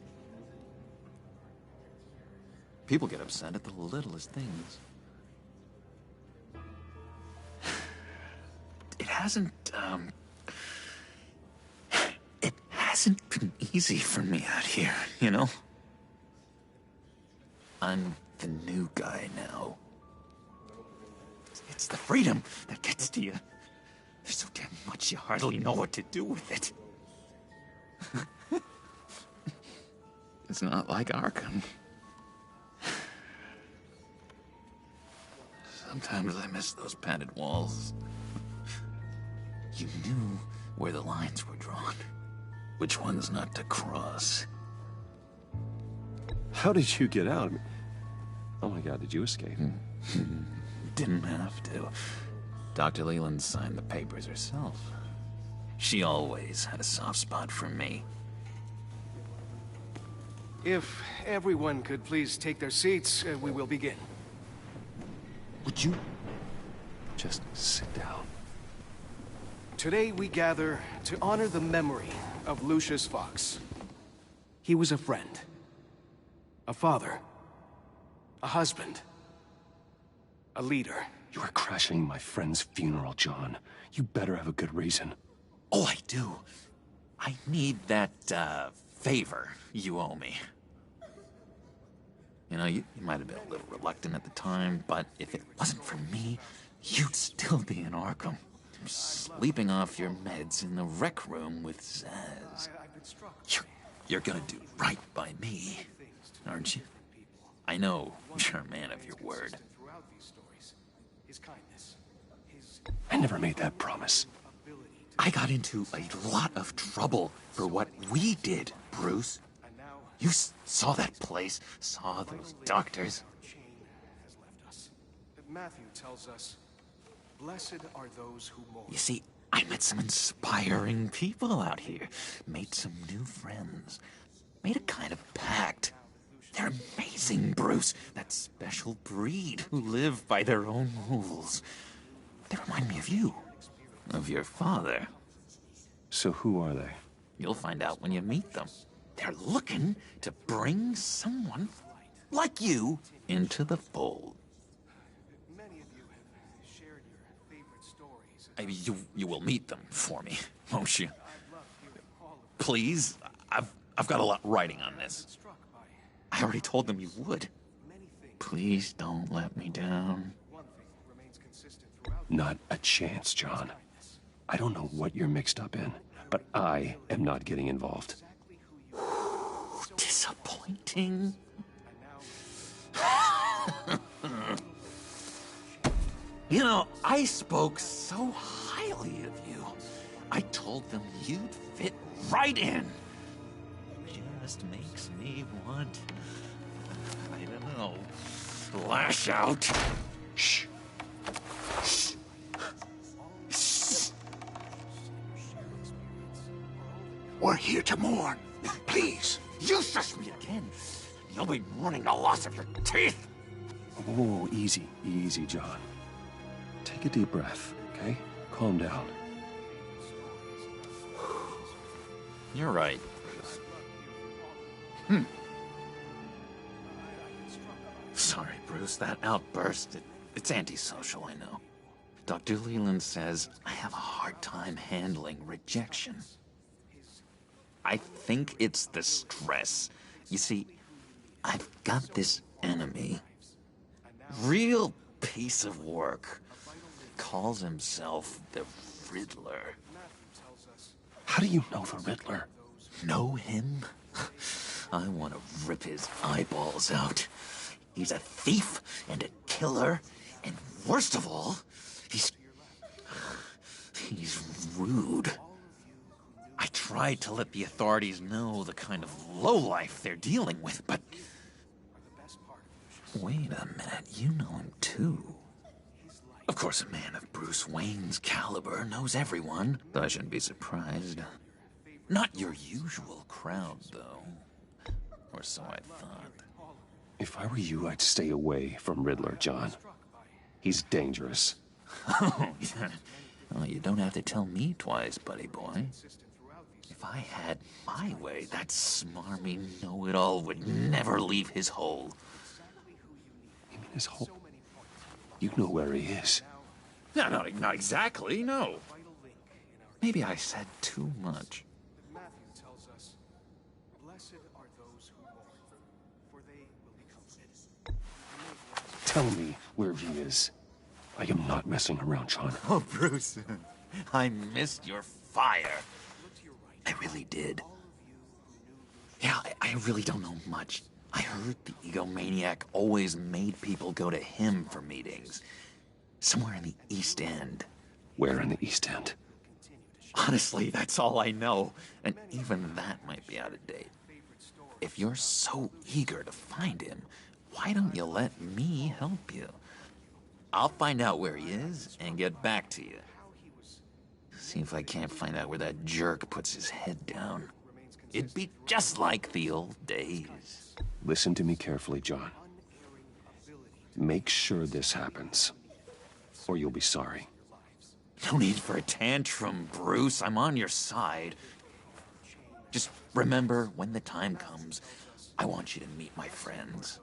People get upset at the littlest things. It hasn't been easy for me out here, you know? I'm the new guy now. It's the freedom that gets to you. There's so damn much you hardly know what to do with it. It's not like Arkham. Sometimes I miss those padded walls. You knew where the lines were drawn. Which ones not to cross. How did you get out? Oh my God, did you escape? Didn't have to. Dr. Leland signed the papers herself. She always had a soft spot for me. If everyone could please take their seats, we will begin. Would you just sit down? Today we gather to honor the memory of Lucius Fox. He was a friend, a father, a husband, a leader. You are crashing my friend's funeral, John. You better have a good reason. Oh, I do. I need that, favor you owe me. You know, you might have been a little reluctant at the time, but if it wasn't for me, you'd still be in Arkham. Sleeping off your meds in the rec room with Zaz. You're gonna do right by me, aren't you? I know you're a man of your word. I never made that promise. I got into a lot of trouble for what we did, Bruce. You saw that place, saw those doctors. Matthew tells us, blessed are those who mourn. You see, I met some inspiring people out here, made some new friends, made a kind of pact. They're amazing, Bruce. That special breed who live by their own rules. They remind me of you, of your father. So who are they? You'll find out when you meet them. They're looking to bring someone like you into the fold. Many of you have shared your favorite stories. You will meet them for me, won't you? Please, I've got a lot writing on this. I already told them you would. Please don't let me down. One thing remains consistent. Not a chance, John. I don't know what you're mixed up in, but I am not getting involved. Disappointing. You know, I spoke so highly of you. I told them you'd fit right in. Just makes me want, I don't know, lash out. Shh. Shh. Shh. We're here to mourn. Please. You shush me again. You'll be mourning the loss of your teeth. Oh, easy, easy, John. Take a deep breath, okay? Calm down. You're right. Sorry, Bruce, that outburst, it's antisocial, I know. Dr. Leland says I have a hard time handling rejection. I think it's the stress. You see, I've got this enemy. Real piece of work. Calls himself the Riddler. How do you know the Riddler? Know him? I want to rip his eyeballs out. He's a thief and a killer, and worst of all, he's rude. I tried to let the authorities know the kind of lowlife they're dealing with, but... Wait a minute, you know him too. Of course, a man of Bruce Wayne's caliber knows everyone. I shouldn't be surprised. Not your usual crowd, though. Or so I thought. If I were you, I'd stay away from Riddler, John. He's dangerous. Oh, yeah. Well, you don't have to tell me twice, buddy boy. If I had my way, that smarmy know-it-all would never leave his hole. You mean his hole? You know where he is. No, not exactly, no. Maybe I said too much. Tell me where he is. I am not messing around, John. Oh, Bruce, I missed your fire. I really did. Yeah, I really don't know much. I heard the egomaniac always made people go to him for meetings. Somewhere in the East End. Where in the East End? Honestly, that's all I know. And even that might be out of date. If you're so eager to find him, why don't you let me help you? I'll find out where he is and get back to you. See if I can't find out where that jerk puts his head down. It'd be just like the old days. Listen to me carefully, John. Make sure this happens, or you'll be sorry. No need for a tantrum, Bruce. I'm on your side. Just remember, when the time comes, I want you to meet my friends.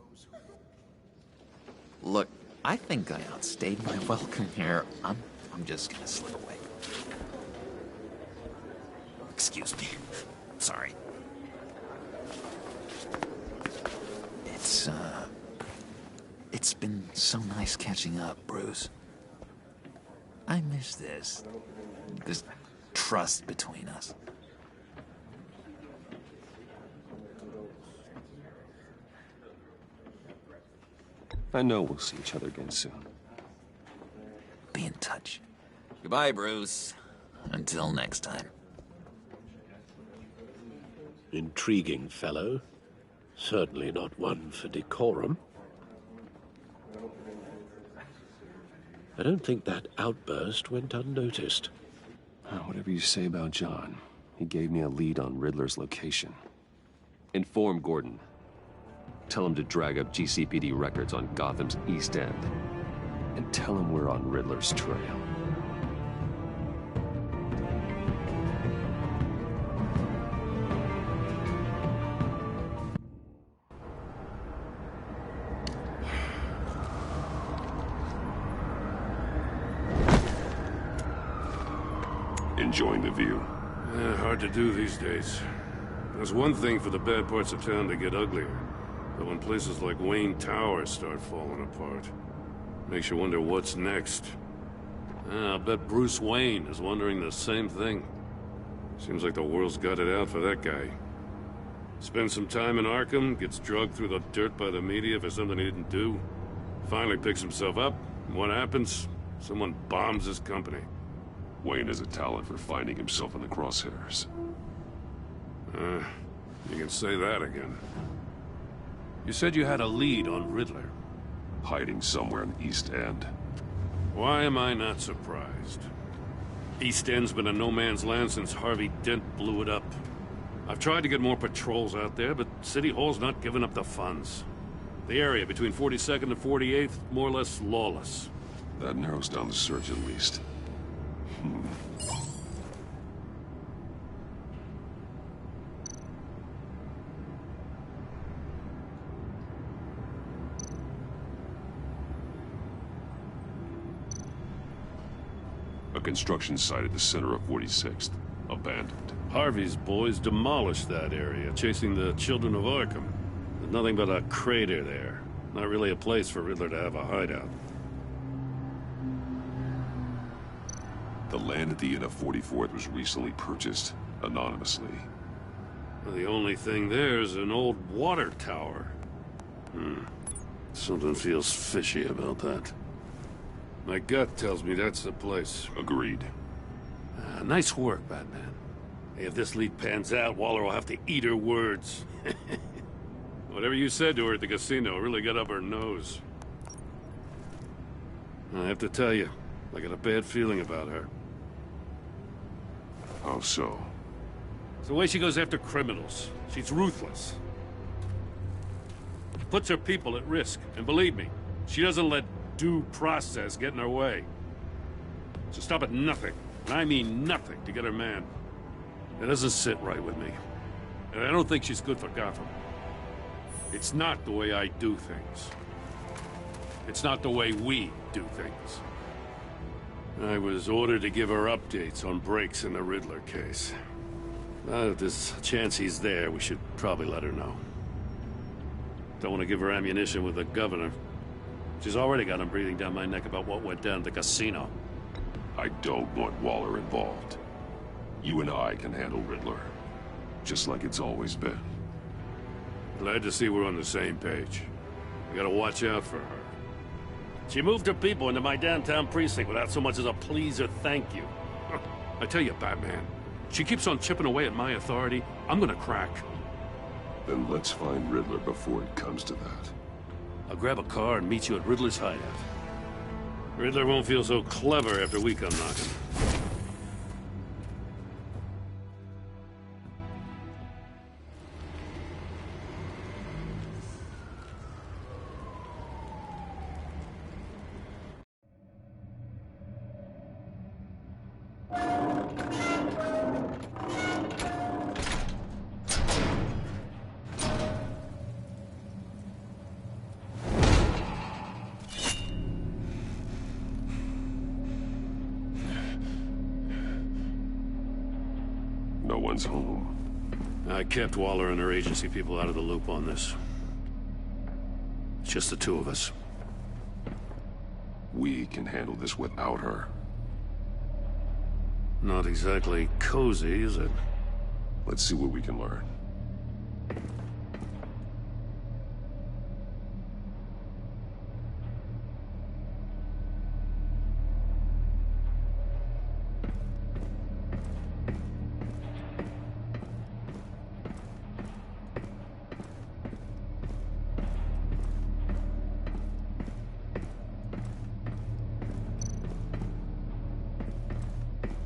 Look, I think I outstayed my welcome here. I'm just gonna slip away. Excuse me. Sorry. It's been so nice catching up, Bruce. I miss this trust between us. I know we'll see each other again soon. Be in touch. Goodbye, Bruce. Until next time. Intriguing fellow. Certainly not one for decorum. I don't think that outburst went unnoticed. Whatever you say about John, he gave me a lead on Riddler's location. Inform Gordon. Tell him to drag up GCPD records on Gotham's East End. And tell him we're on Riddler's trail. Enjoying the view? Hard to do these days. There's one thing for the bad parts of town to get uglier. But when places like Wayne Tower start falling apart, makes you wonder what's next. Yeah, I'll bet Bruce Wayne is wondering the same thing. Seems like the world's got it out for that guy. Spends some time in Arkham, gets drugged through the dirt by the media for something he didn't do. Finally picks himself up, and what happens? Someone bombs his company. Wayne has a talent for finding himself in the crosshairs. You can say that again. You said you had a lead on Riddler. Hiding somewhere in East End. Why am I not surprised? East End's been a no-man's land since Harvey Dent blew it up. I've tried to get more patrols out there, but City Hall's not giving up the funds. The area between 42nd and 48th, more or less lawless. That narrows down the search at least. A construction site at the center of 46th. Abandoned. Harvey's boys demolished that area, chasing the children of Arkham. There's nothing but a crater there. Not really a place for Riddler to have a hideout. The land at the end of 44th was recently purchased, anonymously. Well, the only thing there is an old water tower. Something feels fishy about that. My gut tells me that's the place. Agreed. Nice work, Batman. Hey, if this lead pans out, Waller will have to eat her words. Whatever you said to her at the casino really got up her nose. I have to tell you, I got a bad feeling about her. How so? It's the way she goes after criminals. She's ruthless. Puts her people at risk, and believe me, she doesn't let due process get in her way. She'll stop at nothing, and I mean nothing, to get her man. It doesn't sit right with me. And I don't think she's good for Gotham. It's not the way I do things. It's not the way we do things. I was ordered to give her updates on breaks in the Riddler case. If there's a chance he's there, we should probably let her know. Don't want to give her ammunition with the governor. She's already got him breathing down my neck about what went down at the casino. I don't want Waller involved. You and I can handle Riddler. Just like it's always been. Glad to see we're on the same page. We gotta watch out for her. She moved her people into my downtown precinct without so much as a please or thank you. I tell you, Batman, she keeps on chipping away at my authority. I'm gonna crack. Then let's find Riddler before it comes to that. I'll grab a car and meet you at Riddler's hideout. Riddler won't feel so clever after we come knocking. No one's home. I kept Waller and her agency people out of the loop on this. It's just the two of us. We can handle this without her. Not exactly cozy, is it? Let's see what we can learn.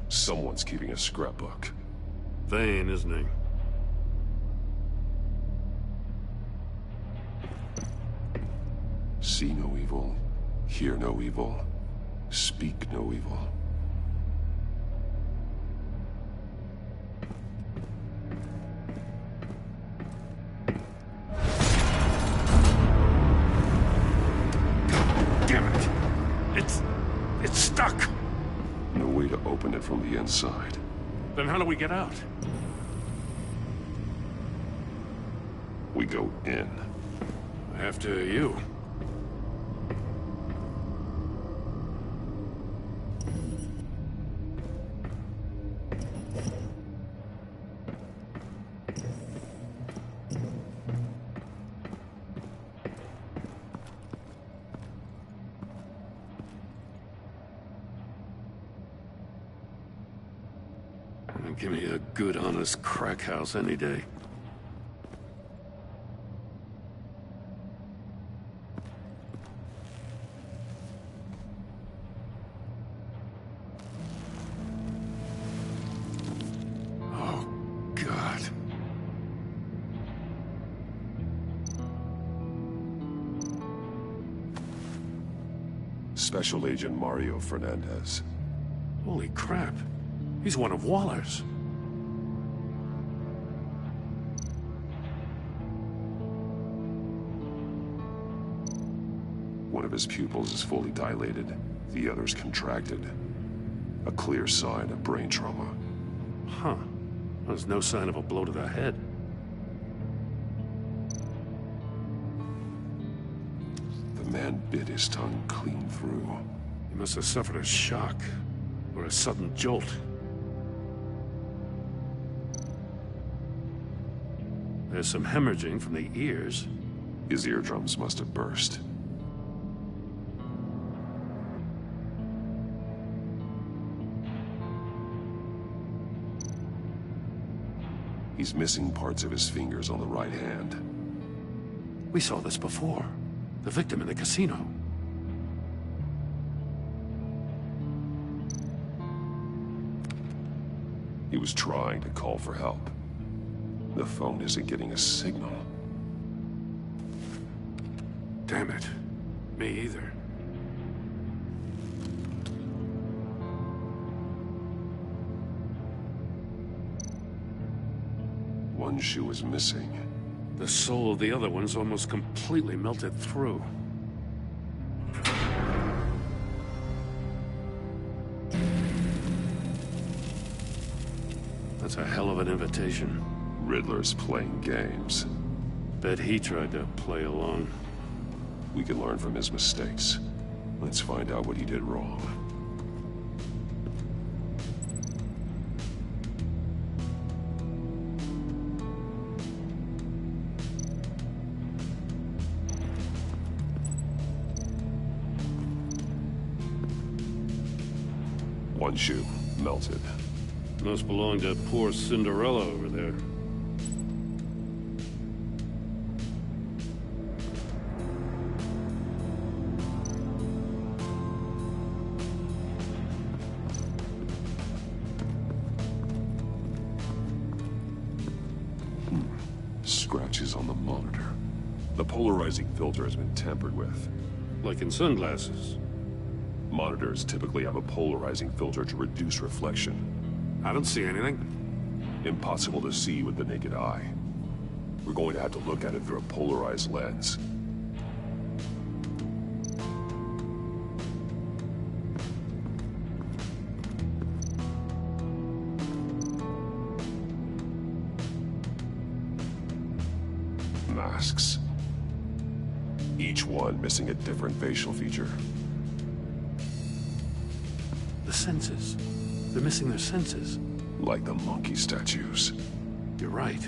Someone's keeping a scrapbook. Vane, isn't he? See no evil, hear no evil, speak no evil. Damn it! It's stuck! No way to open it from the inside. Then how do we get out? We go in. After you. Give me a good, honest crack house any day. Oh, God. Special Agent Mario Fernandez. Holy crap. He's one of Waller's. One of his pupils is fully dilated. The other's contracted. A clear sign of brain trauma. Huh. There's no sign of a blow to the head. The man bit his tongue clean through. He must have suffered a shock, or a sudden jolt. There's some hemorrhaging from the ears. His eardrums must have burst. He's missing parts of his fingers on the right hand. We saw this before. The victim in the casino. He was trying to call for help. The phone isn't getting a signal. Damn it. Me either. One shoe is missing. The sole of the other one's almost completely melted through. That's a hell of an invitation. Riddler's playing games. Bet he tried to play along. We can learn from his mistakes. Let's find out what he did wrong. One shoe, melted. Must belong to poor Cinderella over there. Scratches on the monitor. The polarizing filter has been tampered with. Like in sunglasses. Monitors typically have a polarizing filter to reduce reflection. I don't see anything. Impossible to see with the naked eye. We're going to have to look at it through a polarized lens. Masks. Each one missing a different facial feature. The senses. They're missing their senses. Like the monkey statues. You're right.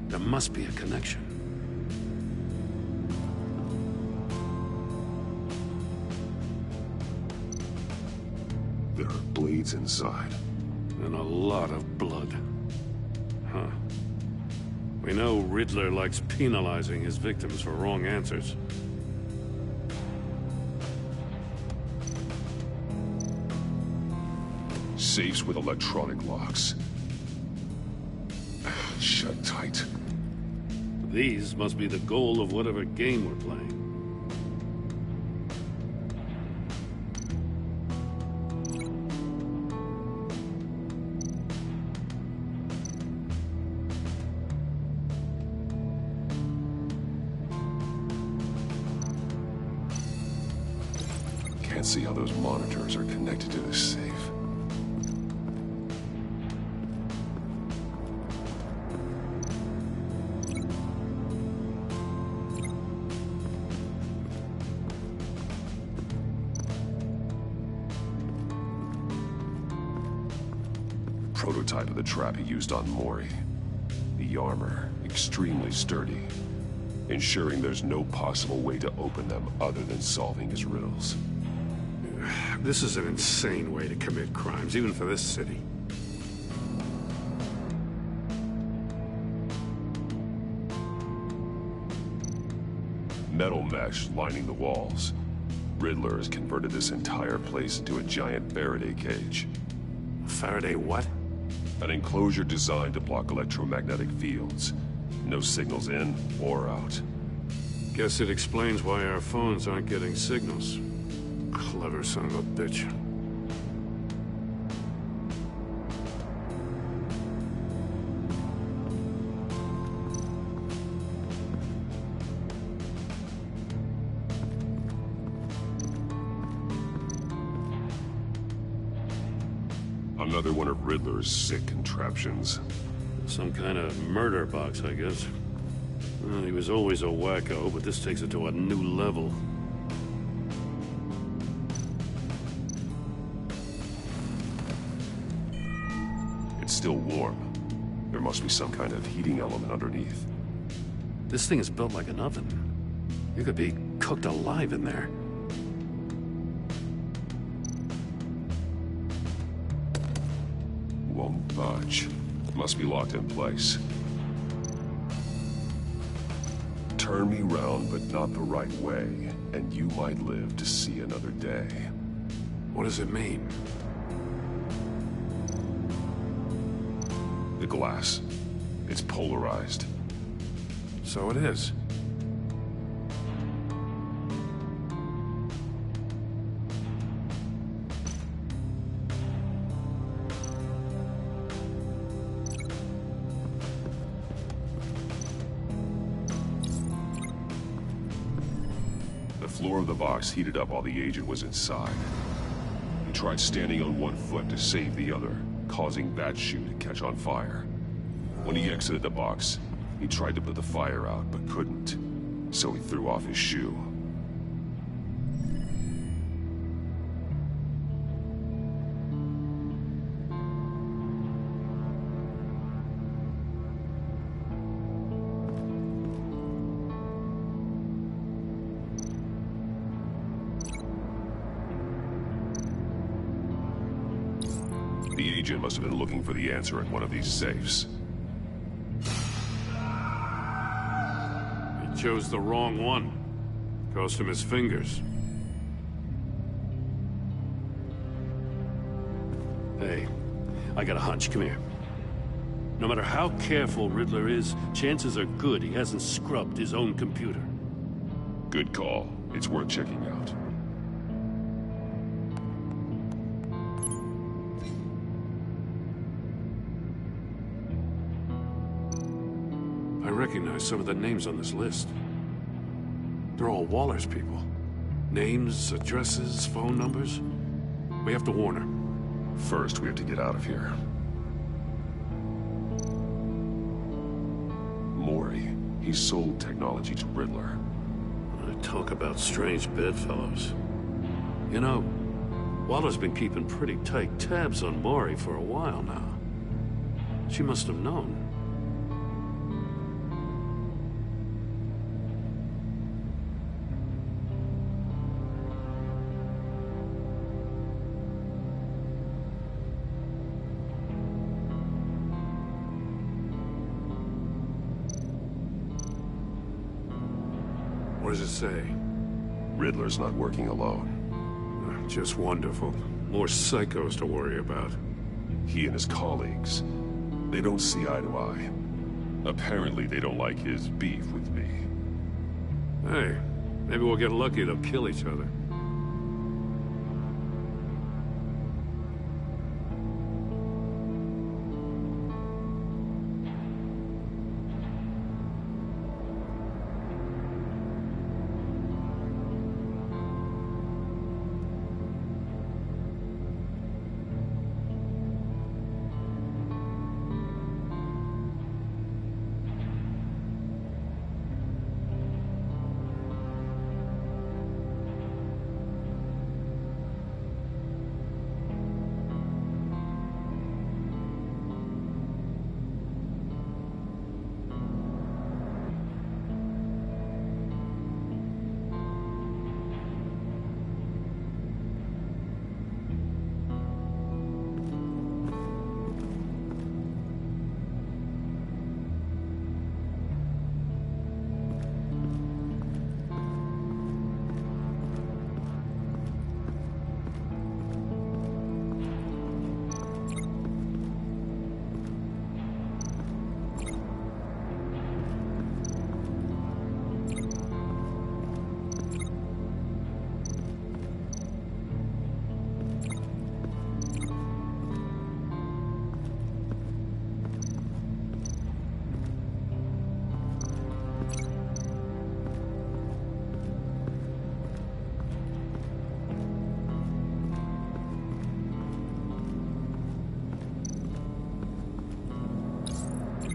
There must be a connection. There are bleeds inside. And a lot of blood. Huh. We know Riddler likes penalizing his victims for wrong answers. Safes with electronic locks. Shut tight. These must be the goal of whatever game we're playing. Can't see how those monitors are connected to this safe. Prototype of the trap he used on Mori. The armor, extremely sturdy, ensuring there's no possible way to open them other than solving his riddles. This is an insane way to commit crimes, even for this city. metal mesh lining the walls. Riddler has converted this entire place into a giant Faraday cage. Faraday what? An enclosure designed to block electromagnetic fields. No signals in or out. Guess it explains why our phones aren't getting signals. Clever son of a bitch. Another one of Riddler's sick contraptions. Some kind of murder box, I guess. Well, he was always a wacko, but this takes it to a new level. It's still warm. There must be some kind of heating element underneath. This thing is built like an oven. You could be cooked alive in there. Won't budge. Must be locked in place. Turn me round, but not the right way, and you might live to see another day. What does it mean? The glass. It's polarized. So it is. The floor of the box heated up while the agent was inside. He tried standing on one foot to save the other, causing that shoe to catch on fire. When he exited the box, he tried to put the fire out, but couldn't. So he threw off his shoe. The agent must have been looking for the answer in one of these safes. He chose the wrong one. Cost him his fingers. Hey, I got a hunch. Come here. No matter how careful Riddler is, chances are good he hasn't scrubbed his own computer. Good call. It's worth checking out. I recognize some of the names on this list. They're all Waller's people. Names, addresses, phone numbers. We have to warn her. First, we have to get out of here. Maury. He sold technology to Riddler. Talk about strange bedfellows. You know, Waller's been keeping pretty tight tabs on Maury for a while now. She must have known. What does it say? Riddler's not working alone. Just wonderful. More psychos to worry about. He and his colleagues, they don't see eye to eye. Apparently they don't like his beef with me. Hey, maybe we'll get lucky they'll kill each other.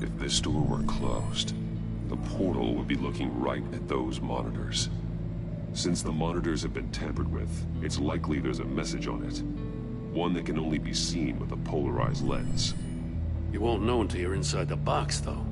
If this door were closed, the portal would be looking right at those monitors. Since the monitors have been tampered with, it's likely there's a message on it. One that can only be seen with a polarized lens. You won't know until you're inside the box, though.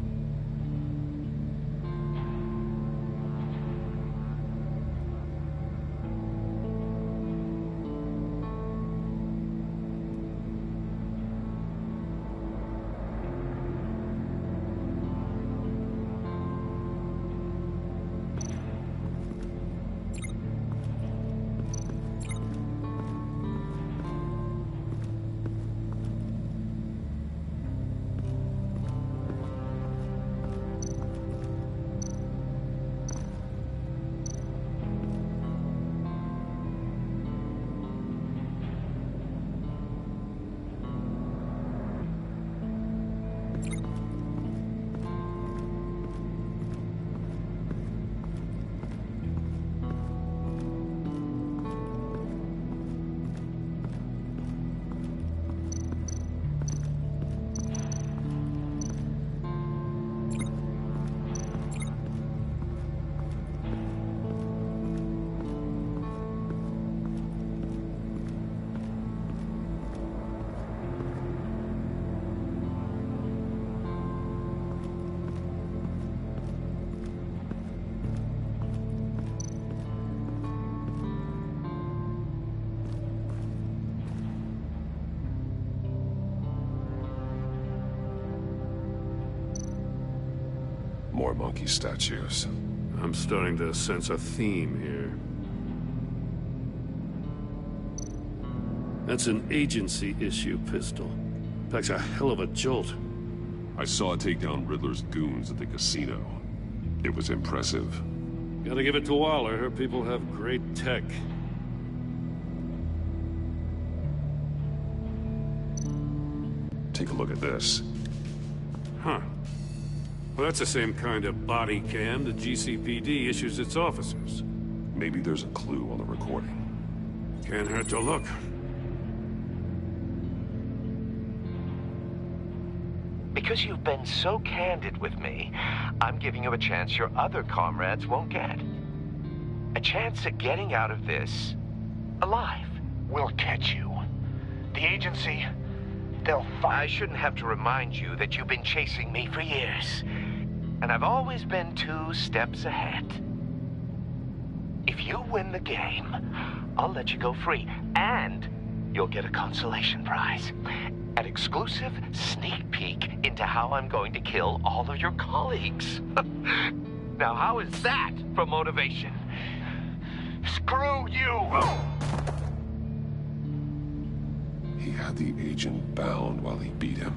More monkey statues. I'm starting to sense a theme here. That's an agency issue pistol. Packs a hell of a jolt. I saw it take down Riddler's goons at the casino. It was impressive. Gotta give it to Waller. Her people have great tech. Take a look at this. Huh. Well, that's the same kind of body cam the GCPD issues its officers. Maybe there's a clue on the recording. Can't hurt to look. Because you've been so candid with me, I'm giving you a chance your other comrades won't get. A chance at getting out of this alive. We'll catch you. The agency, they'll find... I shouldn't have to remind you that you've been chasing me for years. And I've always been 2 steps ahead. If you win the game, I'll let you go free. And you'll get a consolation prize. An exclusive sneak peek into how I'm going to kill all of your colleagues. Now, how is that for motivation? Screw you! He had the agent bound while he beat him.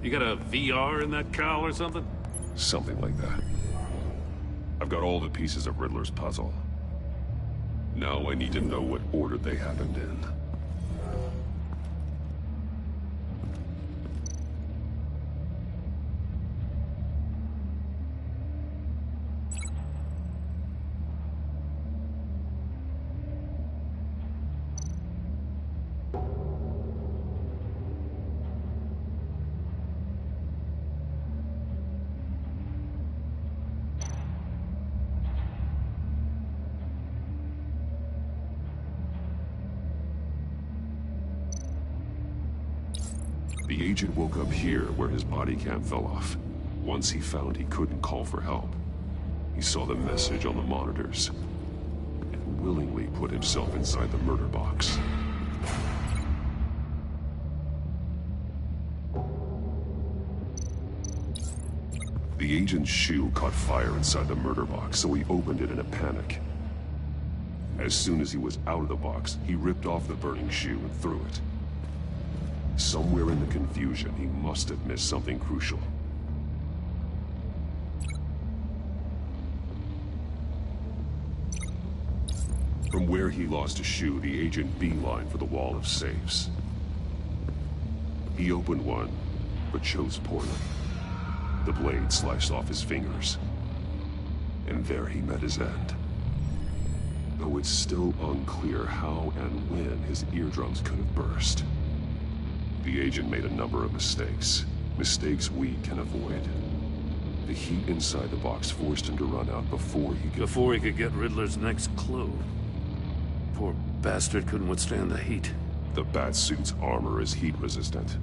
You got a VR in that cowl or something? Something like that. I've got all the pieces of Riddler's puzzle. Now I need to know what order they happened in. The agent woke up here where his body cam fell off. Once he found he couldn't call for help, he saw the message on the monitors and willingly put himself inside the murder box. The agent's shoe caught fire inside the murder box, so he opened it in a panic. As soon as he was out of the box, he ripped off the burning shoe and threw it. Somewhere in the confusion, he must have missed something crucial. From where he lost a shoe, the agent beelined for the wall of safes. He opened one, but chose poorly. The blade sliced off his fingers, and there he met his end. though it's still unclear how and when his eardrums could have burst. The agent made a number of mistakes. Mistakes we can avoid. The heat inside the box forced him to run out before he could get Riddler's next clue. Poor bastard couldn't withstand the heat. The Batsuit's armor is heat resistant.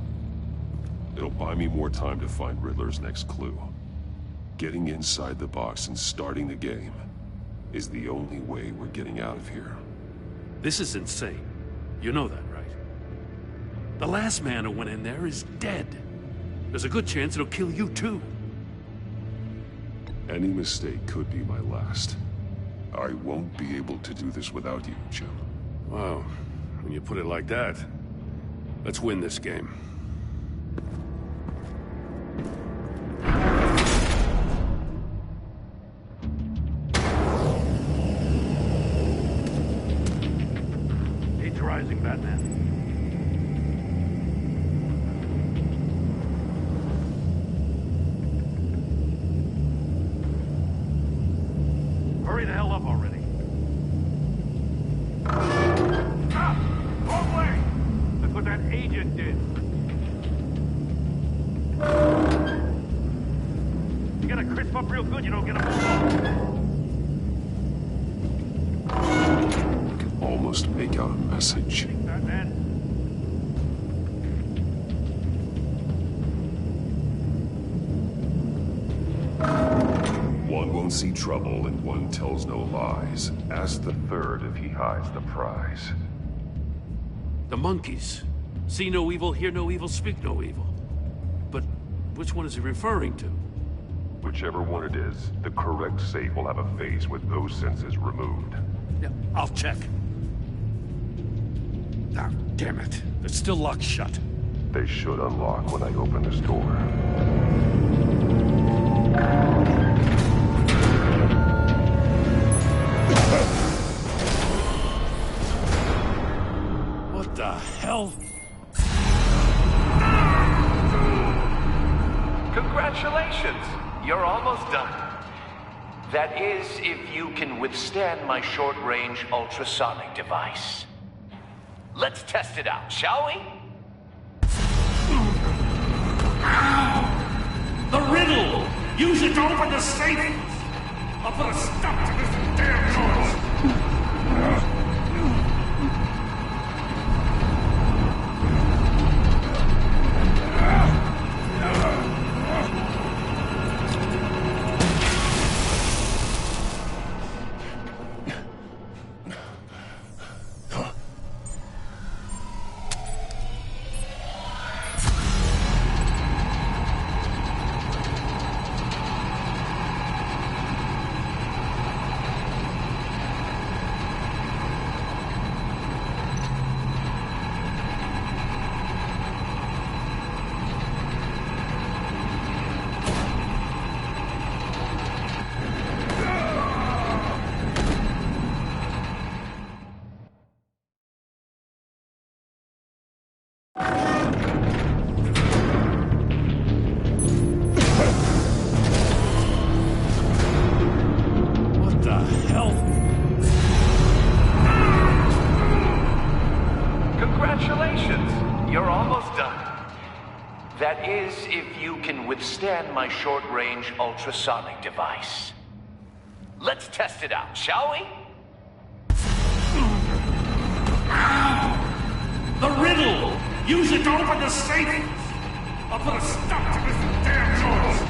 It'll buy me more time to find Riddler's next clue. Getting inside the box and starting the game is the only way we're getting out of here. This is insane. You know that, right? The last man who went in there is dead. There's a good chance it'll kill you too. Any mistake could be my last. I won't be able to do this without you, Jim. Wow. When you put it like that, let's win this game. Heat's rising, Batman. Hurry the hell up already. Wrong way! That's what that agent did. You gotta crisp up real good, you don't get a I can almost make out a message. Batman. One won't see trouble and one tells no lies. Ask the third if he hides the prize. The monkeys. See no evil, hear no evil, speak no evil. But which one is he referring to? Whichever one it is, the correct safe will have a phase with those senses removed. Yeah, I'll check. Ah, damn it. They're still locked shut. They should unlock when I open this door. What the hell? Congratulations! You're almost done. That is, if you can withstand my short-range ultrasonic device. Let's test it out, shall we? The riddle! Use it to open the safe! I'll put a stop to this damn noise! That is, if you can withstand my short-range ultrasonic device. Let's test it out, shall we? The riddle! Use it to open the safe! I'll put a stop to this damn noise!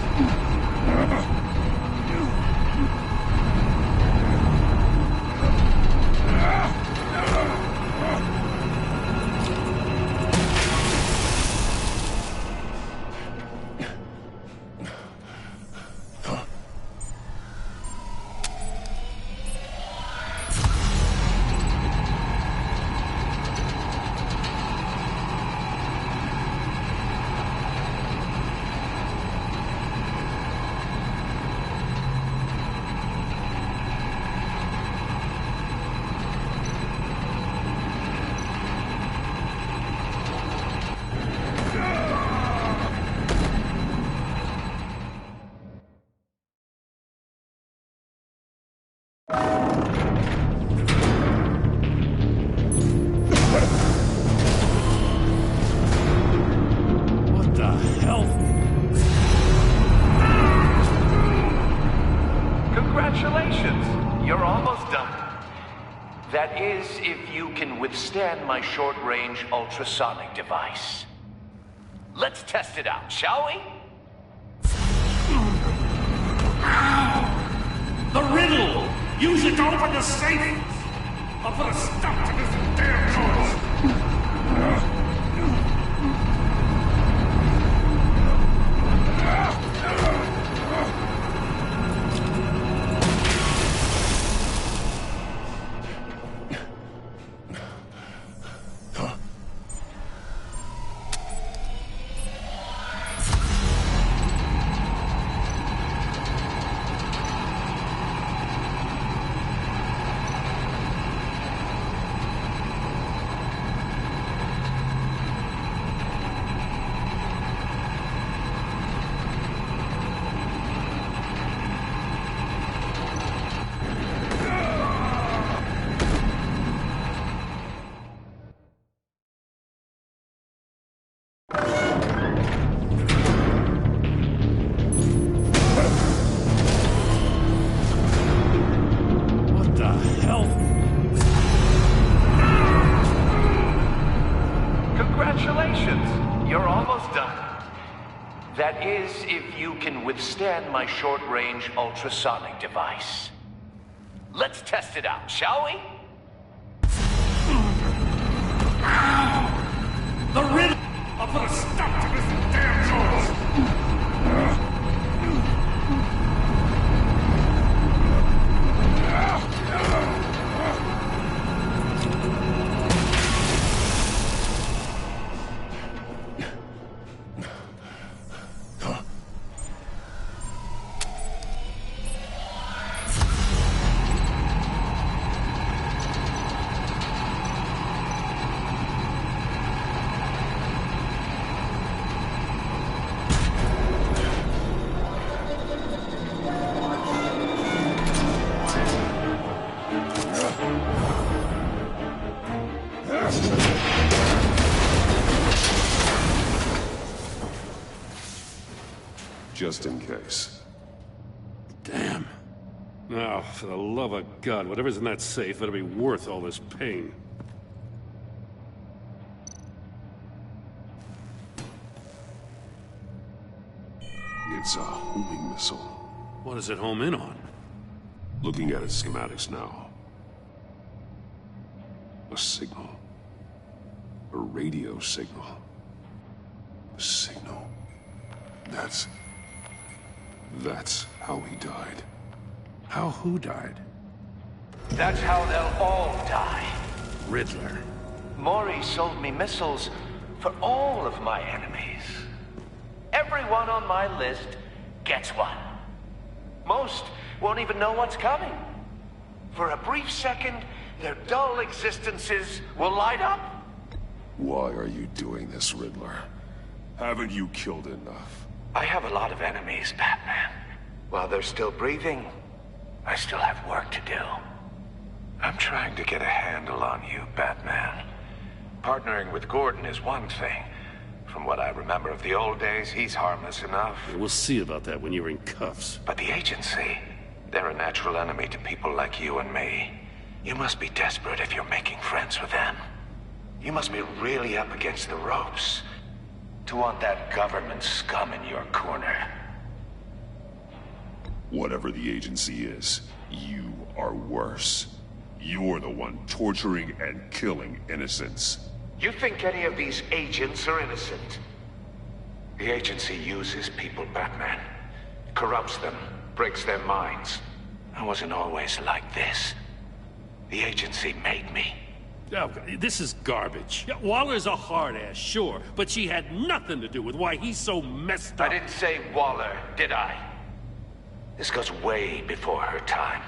That is, if you can withstand my short-range ultrasonic device. Let's test it out, shall we? The riddle! Use it to open the safe! I'll put a stop to this damn noise! That is, if you can withstand my short-range ultrasonic device. Let's test it out, shall we? The riddle! I'll put a stop to this damn noise! Just in case. Damn. Now, for the love of God, whatever's in that safe better be worth all this pain. It's a homing missile. What does it home in on? Looking at its schematics now. A signal. A radio signal. A signal. That's how he died. How who died? That's how they'll all die. Riddler. Maury sold me missiles for all of my enemies. Everyone on my list gets one. Most won't even know what's coming. For a brief second, their dull existences will light up. Why are you doing this, Riddler? Haven't you killed enough? I have a lot of enemies, Batman. While they're still breathing, I still have work to do. I'm trying to get a handle on you, Batman. Partnering with Gordon is one thing. From what I remember of the old days, he's harmless enough. We'll see about that when you're in cuffs. But the agency, they're a natural enemy to people like you and me. You must be desperate if you're making friends with them. You must be really up against the ropes to want that government scum in your corner. Whatever the agency is, you are worse. You're the one torturing and killing innocents. You think any of these agents are innocent? The agency uses people, Batman. Corrupts them, breaks their minds. I wasn't always like this. The agency made me. Oh, this is garbage. Yeah, Waller's a hard-ass, sure, but she had nothing to do with why he's so messed up. I didn't say Waller, did I? This goes way before her time.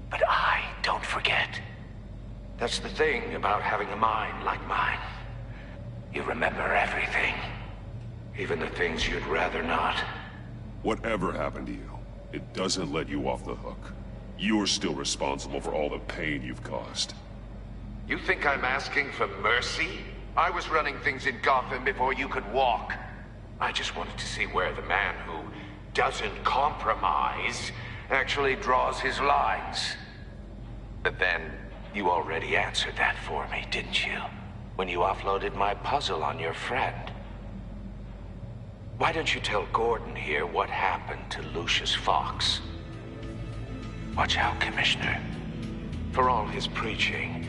But I don't forget. That's the thing about having a mind like mine. You remember everything. Even the things you'd rather not. Whatever happened to you, it doesn't let you off the hook. You're still responsible for all the pain you've caused. You think I'm asking for mercy? I was running things in Gotham before you could walk. I just wanted to see where the man who doesn't compromise actually draws his lines. But then, You already answered that for me, didn't you? When you offloaded my puzzle on your friend. Why don't you tell Gordon here what happened to Lucius Fox? Watch out, Commissioner. For all his preaching,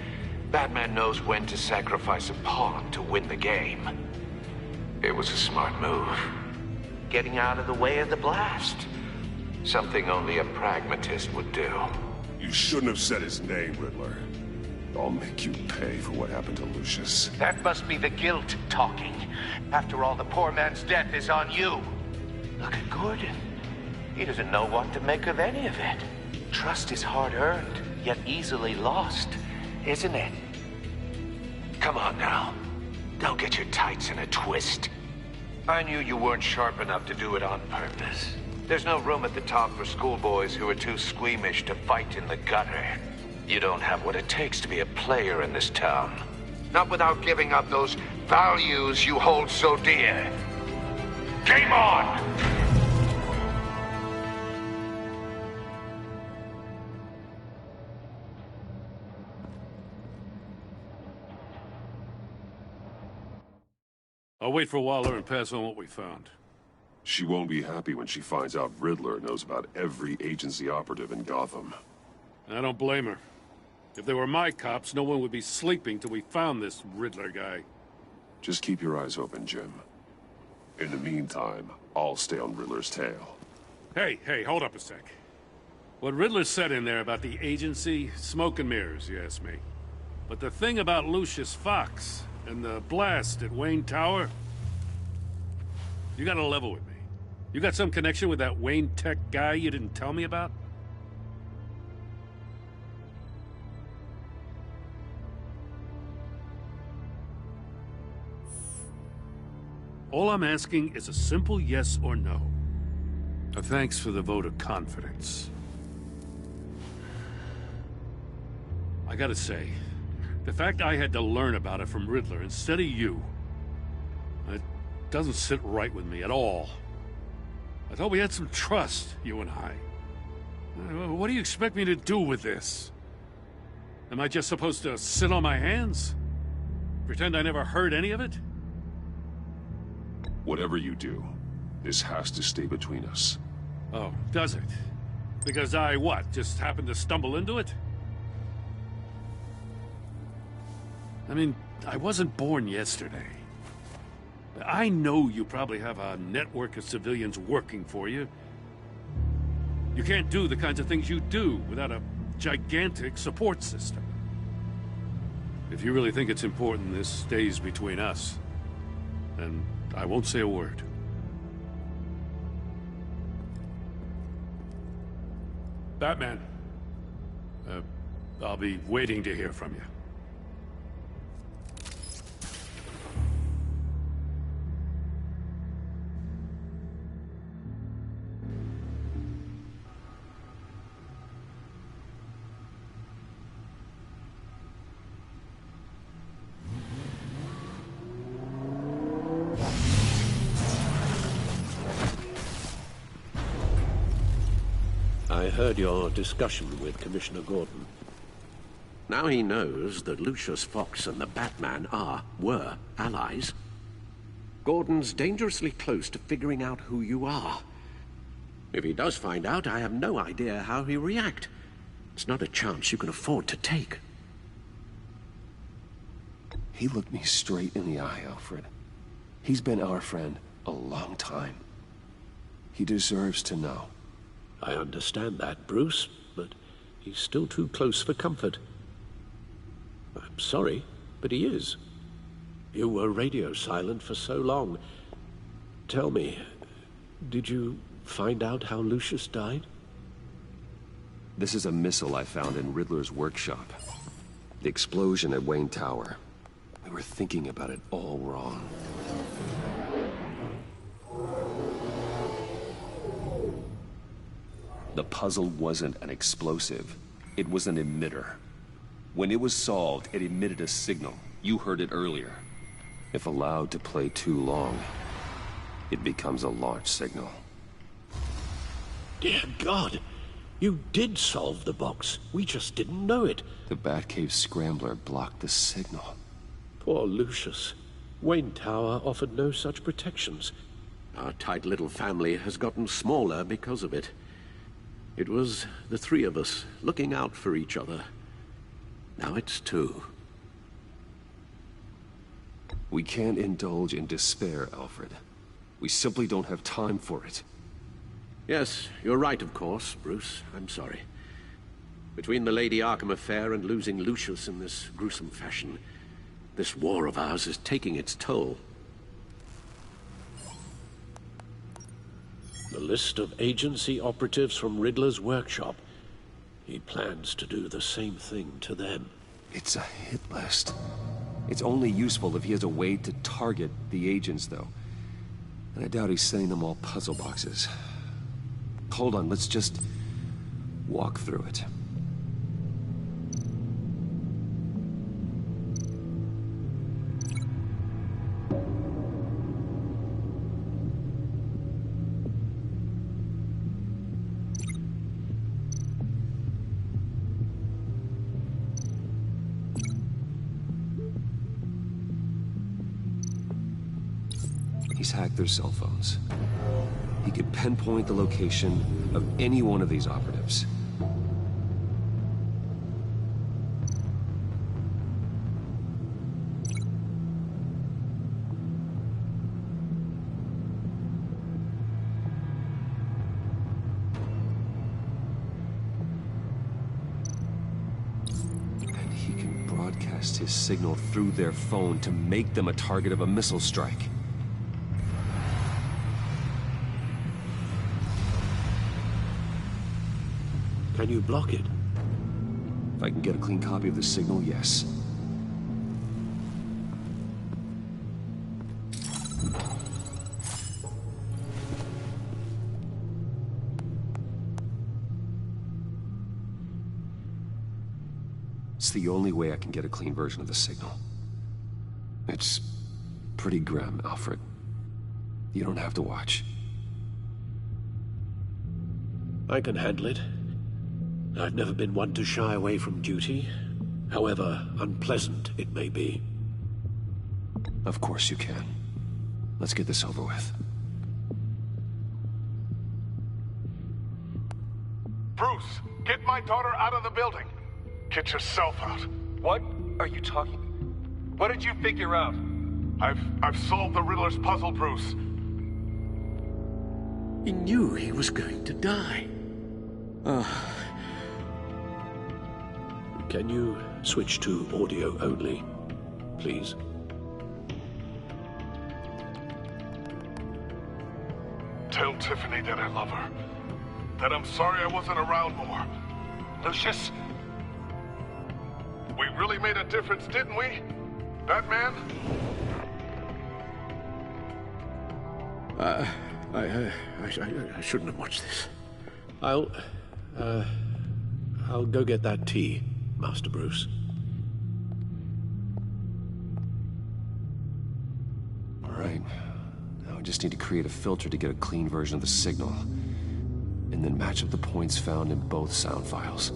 Batman knows when to sacrifice a pawn to win the game. It was a smart move. Getting out of the way of the blast. Something only a pragmatist would do. You shouldn't have said his name, Riddler. I'll make you pay for what happened to Lucius. That must be the guilt talking. After all, the poor man's death is on you. Look at Gordon. He doesn't know what to make of any of it. Trust is hard-earned, yet easily lost, isn't it? Come on now. Don't get your tights in a twist. I knew you weren't sharp enough to do it on purpose. There's no room at the top for schoolboys who are too squeamish to fight in the gutter. You don't have what it takes to be a player in this town. Not without giving up those values you hold so dear. Game on! I'll wait for Waller and pass on what we found. She won't be happy when she finds out Riddler knows about every agency operative in Gotham. I don't blame her. If they were my cops, no one would be sleeping till we found this Riddler guy. Just keep your eyes open, Jim. In the meantime, I'll stay on Riddler's tail. Hey, hold up a sec. What Riddler said in there about the agency, smoke and mirrors, you ask me. But the thing about Lucius Fox and the blast at Wayne Tower, you gotta level with me. You got some connection with that Wayne Tech guy you didn't tell me about? All I'm asking is a simple yes or no. A thanks for the vote of confidence. I gotta say, the fact I had to learn about it from Riddler instead of you, it doesn't sit right with me at all. I thought we had some trust, you and I. What do you expect me to do with this? Am I just supposed to sit on my hands? Pretend I never heard any of it? Whatever you do, this has to stay between us. Oh, does it? Because I, what, just happened to stumble into it? I mean, I wasn't born yesterday. I know you probably have a network of civilians working for you. You can't do the kinds of things you do without a gigantic support system. If you really think it's important this stays between us, then I won't say a word. Batman. I'll be waiting to hear from you. I heard your discussion with Commissioner Gordon. Now he knows that Lucius Fox and the Batman were allies. Gordon's dangerously close to figuring out who you are. If he does find out, I have no idea how he'll react. It's not a chance you can afford to take. He looked me straight in the eye, Alfred. He's been our friend a long time. He deserves to know. I understand that, Bruce, but he's still too close for comfort. I'm sorry, but he is. You were radio silent for so long. Tell me, did you find out how Lucius died? This is a missile I found in Riddler's workshop. The explosion at Wayne Tower. We were thinking about it all wrong. The puzzle wasn't an explosive. It was an emitter. When it was solved, it emitted a signal. You heard it earlier. If allowed to play too long, it becomes a launch signal. Dear God! You did solve the box. We just didn't know it. The Batcave scrambler blocked the signal. Poor Lucius. Wayne Tower offered no such protections. Our tight little family has gotten smaller because of it. It was the three of us looking out for each other. Now it's two. We can't indulge in despair, Alfred. We simply don't have time for it. Yes, you're right, of course, Bruce. I'm sorry. Between the Lady Arkham affair and losing Lucius in this gruesome fashion, this war of ours is taking its toll. The list of agency operatives from Riddler's workshop. He plans to do the same thing to them. It's a hit list. It's only useful if he has a way to target the agents, though. And I doubt he's sending them all puzzle boxes. Hold on, let's just walk through it. He's hacked their cell phones. He could pinpoint the location of any one of these operatives. And he can broadcast his signal through their phone to make them a target of a missile strike. Can you block it? If I can get a clean copy of the signal, yes. It's the only way I can get a clean version of the signal. It's pretty grim, Alfred. You don't have to watch. I can handle it. I've never been one to shy away from duty, however unpleasant it may be. Of course you can. Let's get this over with. Bruce, get my daughter out of the building. Get yourself out. What are you talking? What did you figure out? I've solved the Riddler's puzzle, Bruce. He knew he was going to die. Can you switch to audio only, please? Tell Tiffany that I love her. That I'm sorry I wasn't around more. Lucius? We really made a difference, didn't we? Batman? I shouldn't have watched this. I'll go get that tea, Master Bruce. All right. Now I just need to create a filter to get a clean version of the signal, and then match up the points found in both sound files.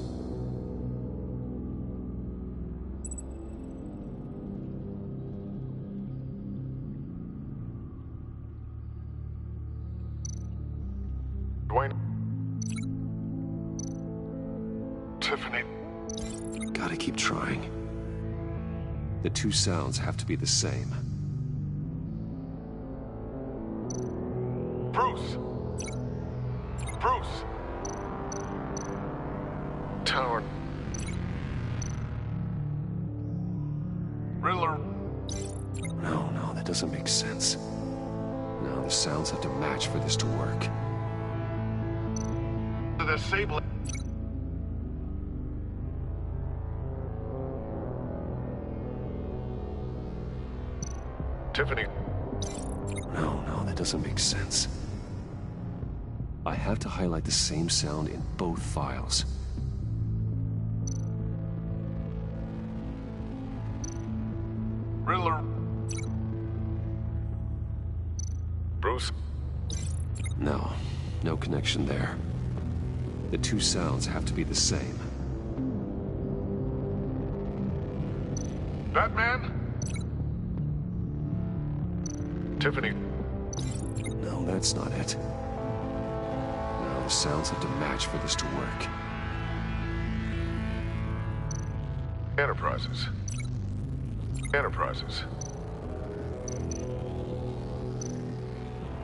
Tiffany. Gotta keep trying. The two sounds have to be the same. Bruce! Bruce! Tower. Riddler. No, that doesn't make sense. No, the sounds have to match for this to work. The disable. Tiffany. No, that doesn't make sense. I have to highlight the same sound in both files. Riddler. Bruce. No connection there. The two sounds have to be the same. Batman? Tiffany. No, that's not it. No, the sounds have to match for this to work. Enterprises. Enterprises.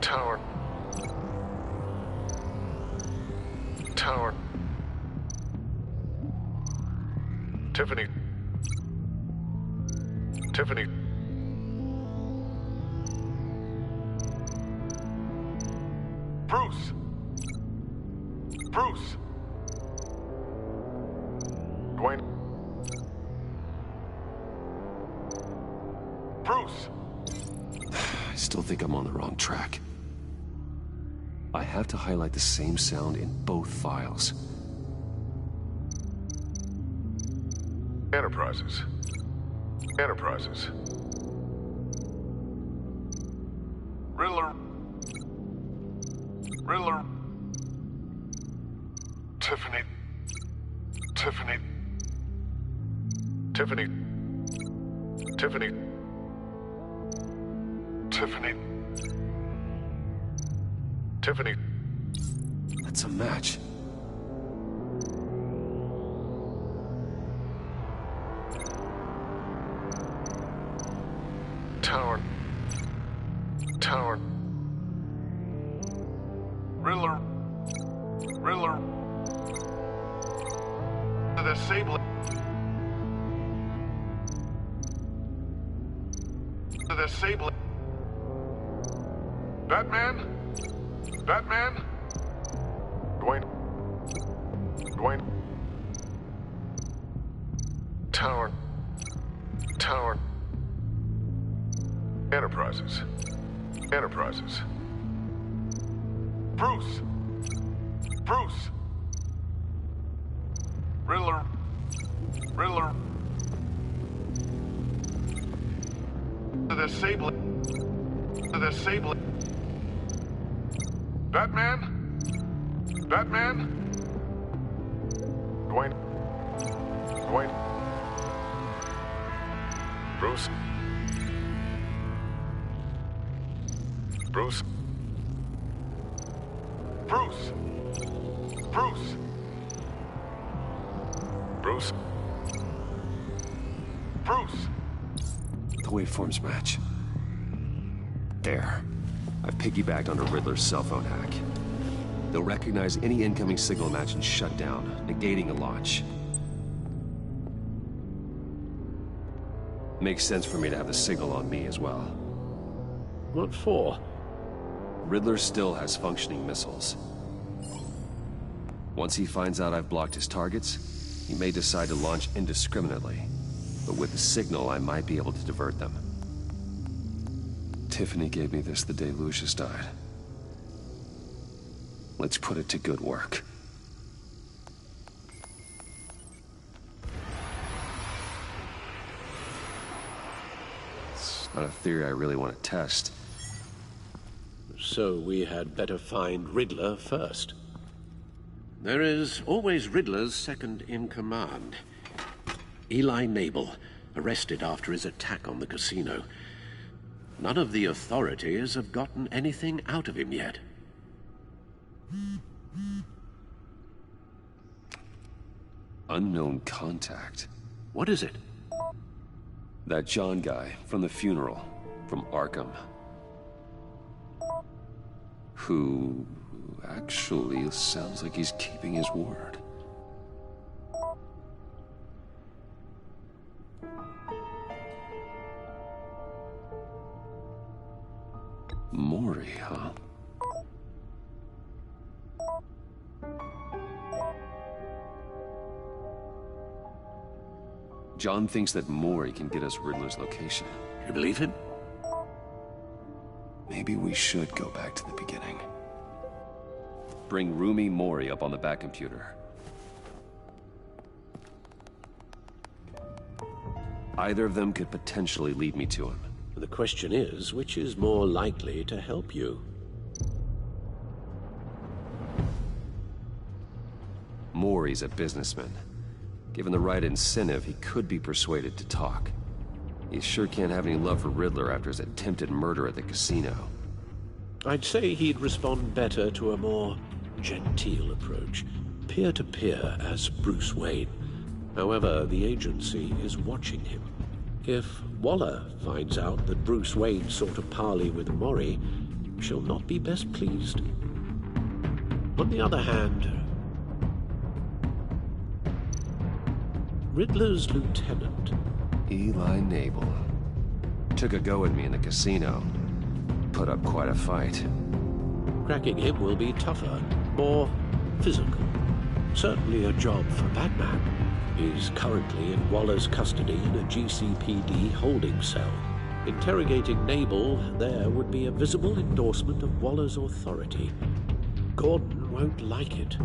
Tower. Tower. Tiffany. Tiffany. Bruce. Bruce. Dwayne. Bruce. I still think I'm on the wrong track. I have to highlight the same sound in both files. Enterprises. Enterprises. Riddler. Riddler. Tiffany. Tiffany. Tiffany. Tiffany. Tiffany. Tiffany. That's a match. Tower. Tower. Riddler. Riddler. The Sable. The Sable. Batman? Batman? Dwayne. Dwayne. Tower. Tower. Enterprises. Enterprises. Bruce. Bruce. Riddler. Riddler. The Sable. The Sable. Batman? Batman? Dwayne. Dwayne. Bruce. Bruce. Bruce. Bruce. Bruce. Bruce. The waveforms match. There. I've piggybacked onto Riddler's cell phone hack. They'll recognize any incoming signal match and shut down, negating a launch. Makes sense for me to have the signal on me as well. What for? Riddler still has functioning missiles. Once he finds out I've blocked his targets, he may decide to launch indiscriminately. But with the signal, I might be able to divert them. Tiffany gave me this the day Lucius died. Let's put it to good work. It's not a theory I really want to test. So we had better find Riddler first. There is always Riddler's second in command. Eli Nabel, arrested after his attack on the casino. None of the authorities have gotten anything out of him yet. Unknown contact. What is it? That John guy from the funeral, from Arkham. Who actually sounds like he's keeping his word. Maury, huh? John thinks that Maury can get us Riddler's location. You believe him? Maybe we should go back to the beginning. Bring Rumi Maury up on the back computer. Either of them could potentially lead me to him. The question is, which is more likely to help you? Maury's a businessman. Given the right incentive, he could be persuaded to talk. He sure can't have any love for Riddler after his attempted murder at the casino. I'd say he'd respond better to a more genteel approach, peer-to-peer as Bruce Wayne. However, the agency is watching him. If Waller finds out that Bruce Wayne sought a parley with Maury, she'll not be best pleased. On the other hand, Riddler's lieutenant, Eli Nabel, took a go at me in the casino. Put up quite a fight. cracking him will be tougher, more physical. Certainly a job for Batman. He's currently in Waller's custody in a GCPD holding cell. Interrogating Nabel there would be a visible endorsement of Waller's authority. Gordon won't like it.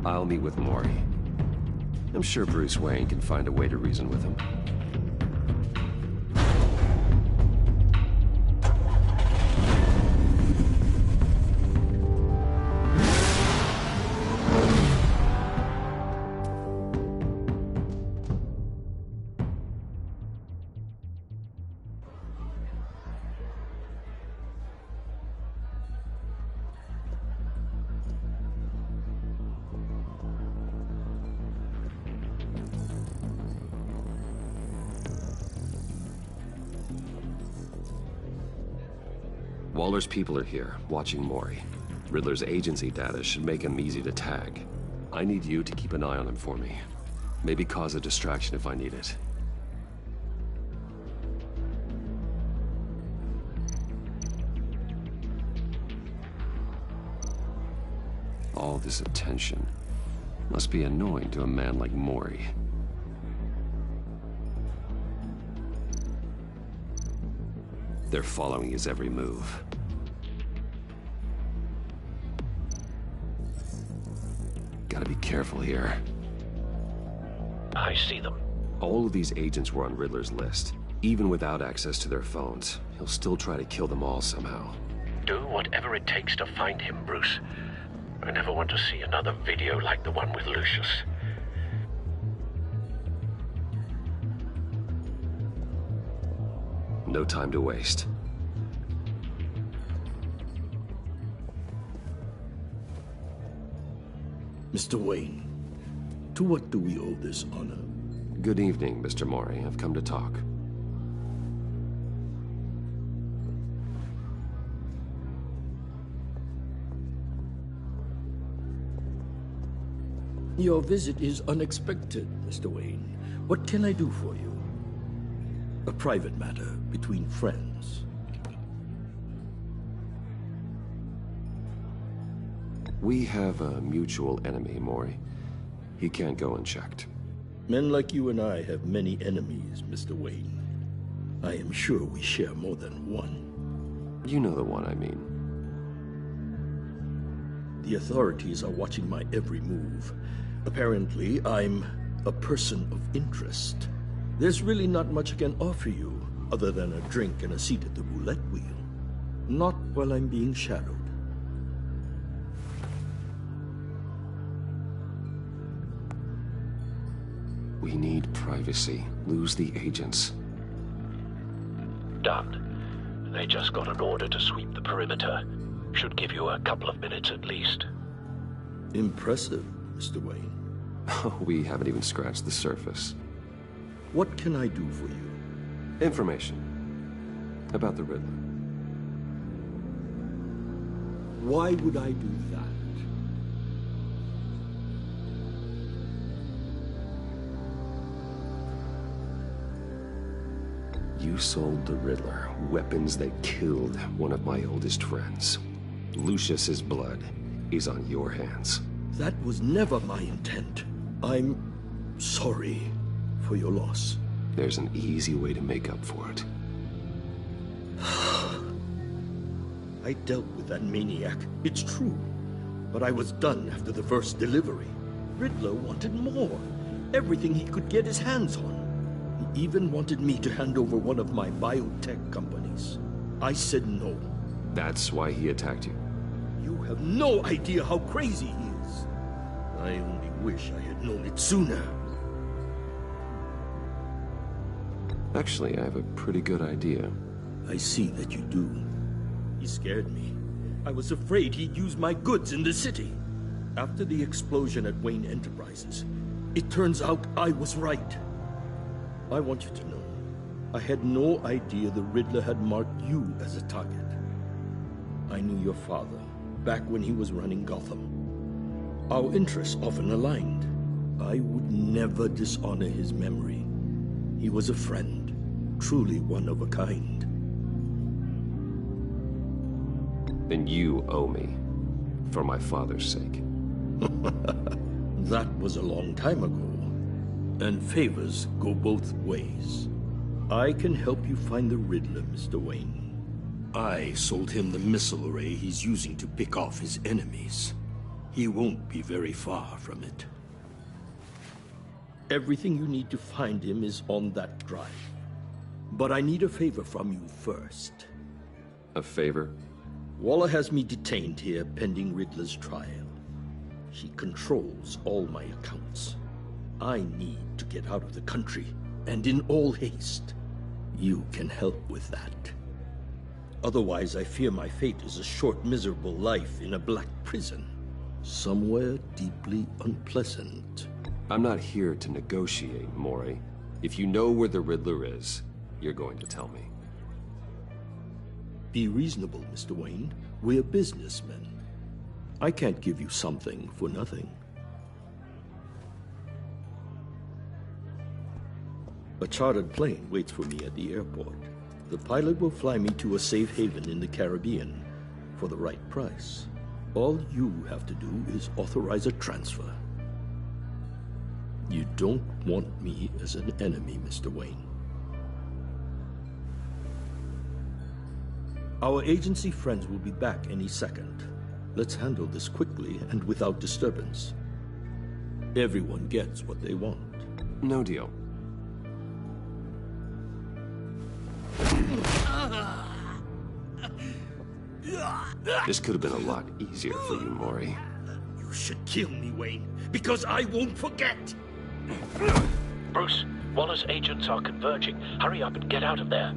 I'll meet with Maury. I'm sure Bruce Wayne can find a way to reason with him. Waller's people are here, watching Maury. Riddler's agency data should make him easy to tag. I need you to keep an eye on him for me. Maybe cause a distraction if I need it. All this attention must be annoying to a man like Maury. They're following his every move. Gotta be careful here. I see them. All of these agents were on Riddler's list. Even without access to their phones, he'll still try to kill them all somehow. Do whatever it takes to find him, Bruce. I never want to see another video like the one with Lucius. No time to waste. Mr. Wayne, to what do we owe this honor? Good evening, Mr. Maury. I've come to talk. Your visit is unexpected, Mr. Wayne. What can I do for you? A private matter between friends. We have a mutual enemy, Maury. He can't go unchecked. Men like you and I have many enemies, Mr. Wayne. I am sure we share more than one. You know the one I mean. The authorities are watching my every move. Apparently, I'm a person of interest. There's really not much I can offer you, other than a drink and a seat at the roulette wheel. Not while I'm being shadowed. We need privacy. Lose the agents. Done. They just got an order to sweep the perimeter. Should give you a couple of minutes at least. Impressive, Mr. Wayne. We haven't even scratched the surface. What can I do for you? Information about the Riddler. Why would I do that? You sold the Riddler weapons that killed one of my oldest friends. Lucius's blood is on your hands. That was never my intent. I'm sorry for your loss. There's an easy way to make up for it. I dealt with that maniac. It's true. But I was done after the first delivery. Riddler wanted more. Everything he could get his hands on. He even wanted me to hand over one of my biotech companies. I said no. That's why he attacked you? You have no idea how crazy he is. I only wish I had known it sooner. Actually, I have a pretty good idea. I see that you do. He scared me. I was afraid he'd use my goods in the city. After the explosion at Wayne Enterprises, it turns out I was right. I want you to know, I had no idea the Riddler had marked you as a target. I knew your father, back when he was running Gotham. Our interests often aligned. I would never dishonor his memory. He was a friend, truly one of a kind. Then you owe me, for my father's sake. That was a long time ago. And favors go both ways. I can help you find the Riddler, Mr. Wayne. I sold him the missile array he's using to pick off his enemies. He won't be very far from it. Everything you need to find him is on that drive. But I need a favor from you first. A favor? Waller has me detained here pending Riddler's trial. She controls all my accounts. I need to get out of the country, and in all haste. You can help with that. Otherwise, I fear my fate is a short, miserable life in a black prison. Somewhere deeply unpleasant. I'm not here to negotiate, Mori. If you know where the Riddler is, you're going to tell me. Be reasonable, Mr. Wayne. We're businessmen. I can't give you something for nothing. A chartered plane waits for me at the airport. The pilot will fly me to a safe haven in the Caribbean for the right price. All you have to do is authorize a transfer. You don't want me as an enemy, Mr. Wayne. Our agency friends will be back any second. Let's handle this quickly and without disturbance. Everyone gets what they want. No deal. This could have been a lot easier for you, Mori. You should kill me, Wayne, because I won't forget! Bruce, Waller's agents are converging. Hurry up and get out of there.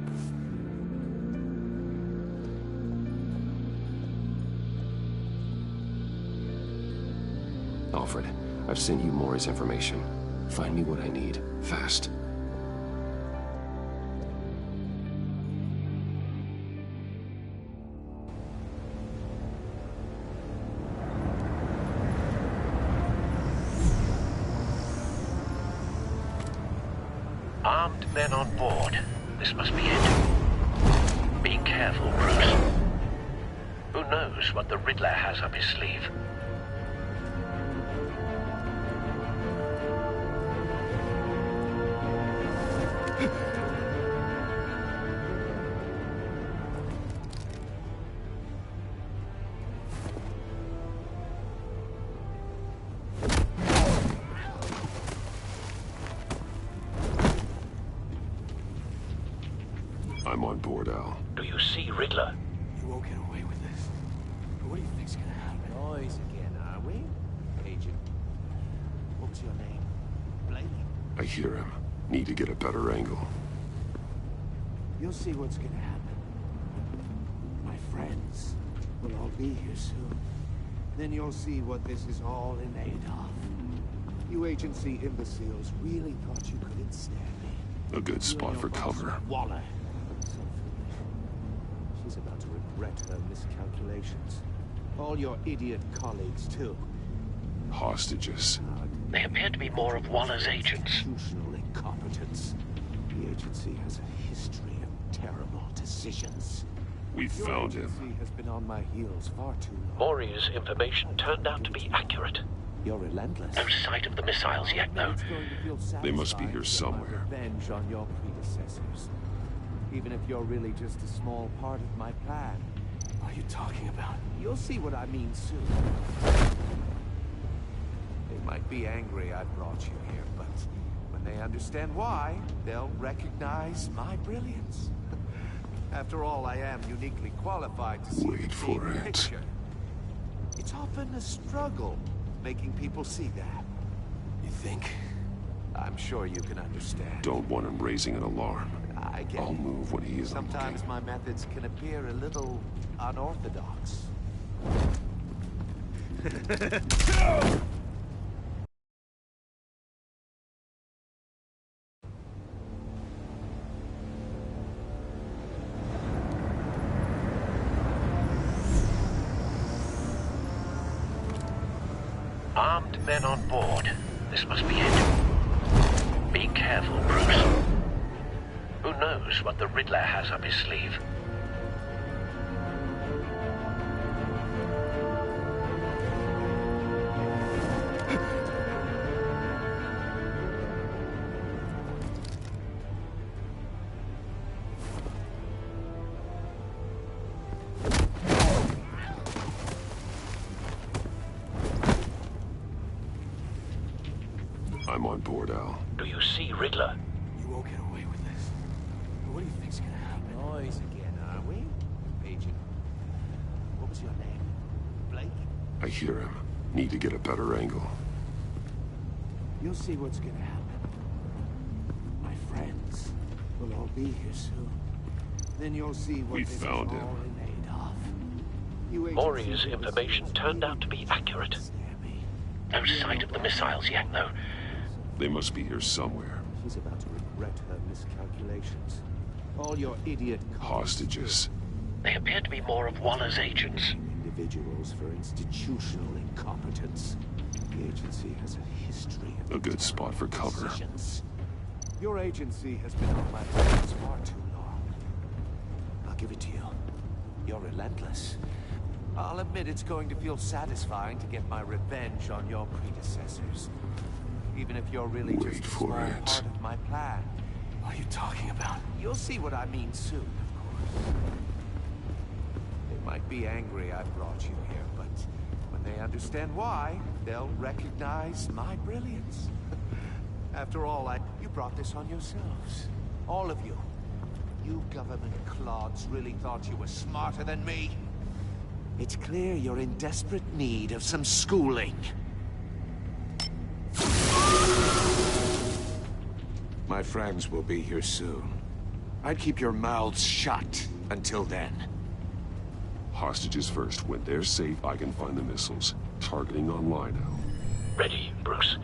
Alfred, I've sent you Mori's information. Find me what I need, fast. Armed men on board. This must be it. Be careful, Bruce. Who knows what the Riddler has up his sleeve? I'm on board, Al. Do you see Riddler? You won't get away with this. But what do you think's gonna happen? Noise again, are we? Agent. What's your name? Blake? I hear him. Need to get a better angle. You'll see what's gonna happen. My friends will all be here soon. Then you'll see what this is all in aid of. You agency imbeciles really thought you could ensnare me. A good spot for cover. Waller. So foolish. She's about to regret her miscalculations. All your idiot colleagues, too. Hostages. They appear to be more of Waller's agents. Institutional incompetence. The agency has a history of terrible decisions. We found him. Your agency has been on my heels far too long. Mori's information turned out to be accurate. You're relentless. No sight of the missiles yet, though. They must be here somewhere. Revenge on your predecessors. Even if you're really just a small part of my plan. I you talking about? You'll see what I mean soon. They might be angry I brought you here, but when they understand why, they'll recognize my brilliance. After all, I am uniquely qualified to see the big picture. It's often a struggle making people see that. You think? I'm sure you can understand. Don't want him raising an alarm. I get I'll it. move when he is Sometimes my methods can appear a little unorthodox. Armed men on board. This must be it. Be careful, Bruce. Who knows what the Riddler has up his sleeve? I'm on board, Al. Do you see Riddler? You won't get away with this. What do you think's gonna happen? Noise again, are we? Agent. What was your name? Blake? I hear him. Need to get a better angle. You'll see what's gonna happen. My friends will all be here soon. Then you'll see what We this found is him. all in aid of. You Maury's information turned out to be accurate. No sight of the missiles yet, though. They must be here somewhere. She's about to regret her miscalculations. All your idiot Hostages. They appear to be more of Waller's agents. individuals for institutional incompetence. The agency has a history of A good spot for cover. decisions. Your agency has been on my hands far too long. I'll give it to you. You're relentless. I'll admit it's going to feel satisfying to get my revenge on your predecessors. Even if you're really just a small part of my plan. What are you talking about? You'll see what I mean soon, of course. They might be angry I brought you here, but when they understand why, they'll recognize my brilliance. After all, you brought this on yourselves. All of you. You government clods really thought you were smarter than me? It's clear you're in desperate need of some schooling. My friends will be here soon. I'd keep your mouths shut until then. Hostages first. When they're safe, I can find the missiles. Targeting on Lino. Ready, Bruce.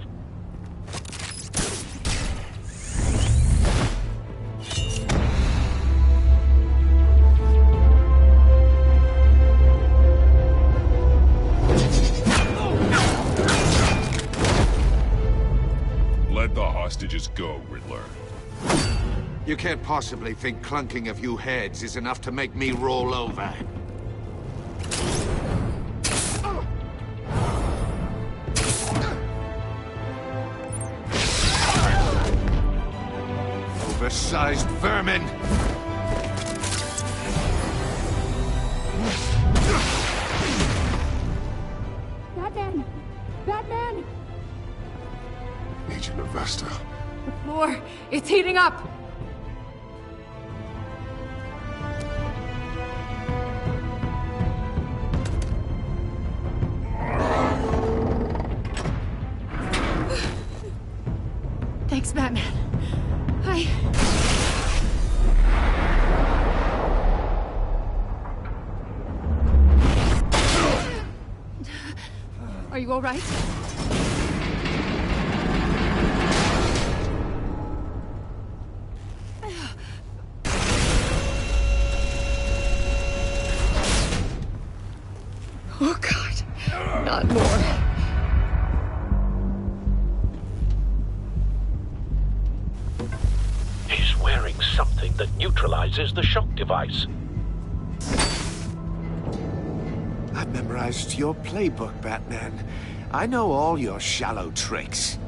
Let the hostages go, Riddler. You can't possibly think clunking a few heads is enough to make me roll over. Oversized vermin! Batman! Batman! Agent Avesta. The floor, it's heating up! Thanks, Batman. Are you all right? Oh, God. Not more. He's wearing something that neutralizes the shock device. I've memorized your playbook, Batman. I know all your shallow tricks.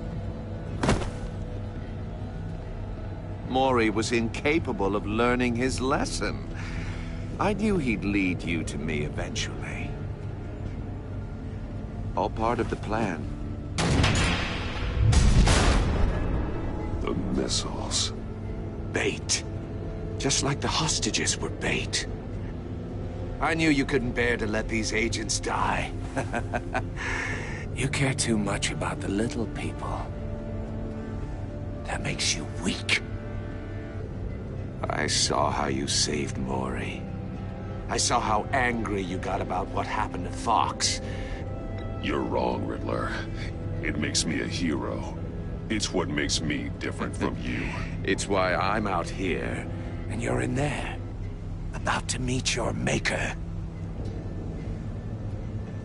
Maury was incapable of learning his lesson. I knew he'd lead you to me eventually. All part of the plan. The missiles. Bait. Just like the hostages were bait. I knew you couldn't bear to let these agents die. You care too much about the little people. That makes you weak. I saw how you saved Maury. I saw how angry you got about what happened to Fox. You're wrong, Riddler. It makes me a hero. It's what makes me different from you. It's why I'm out here, and you're in there. About to meet your maker.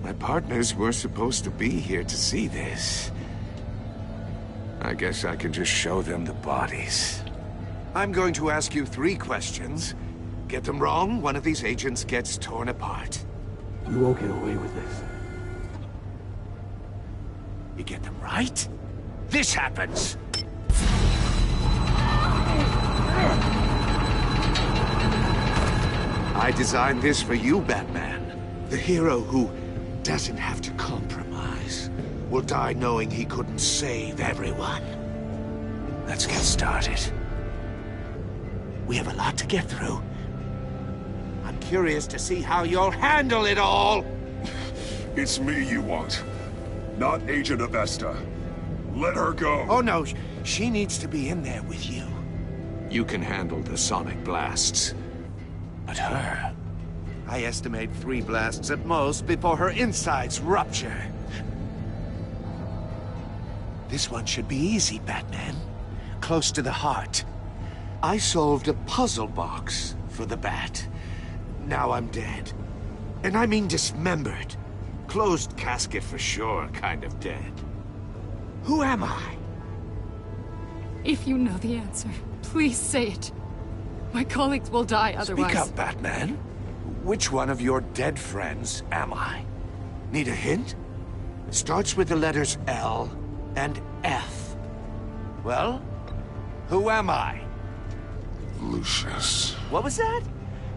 My partners were supposed to be here to see this. I guess I can just show them the bodies. I'm going to ask you 3 questions. Get them wrong, one of these agents gets torn apart. You won't get away with this. You get them right, this happens. I designed this for you, Batman. The hero who doesn't have to compromise. Will die knowing he couldn't save everyone. Let's get started. We have a lot to get through. I'm curious to see how you'll handle it all. It's me you want, not Agent Avesta. Let her go. Oh no, she needs to be in there with you. You can handle the sonic blasts. But her, I estimate 3 blasts at most before her insides rupture. This one should be easy, Batman. Close to the heart. I solved a puzzle box for the Bat. Now I'm dead. And I mean dismembered. Closed casket for sure, kind of dead. Who am I? If you know the answer, please say it. My colleagues will die otherwise. Speak up, Batman. Which one of your dead friends am I? Need a hint? Starts with the letters L and F. Well, who am I? Lucius. What was that?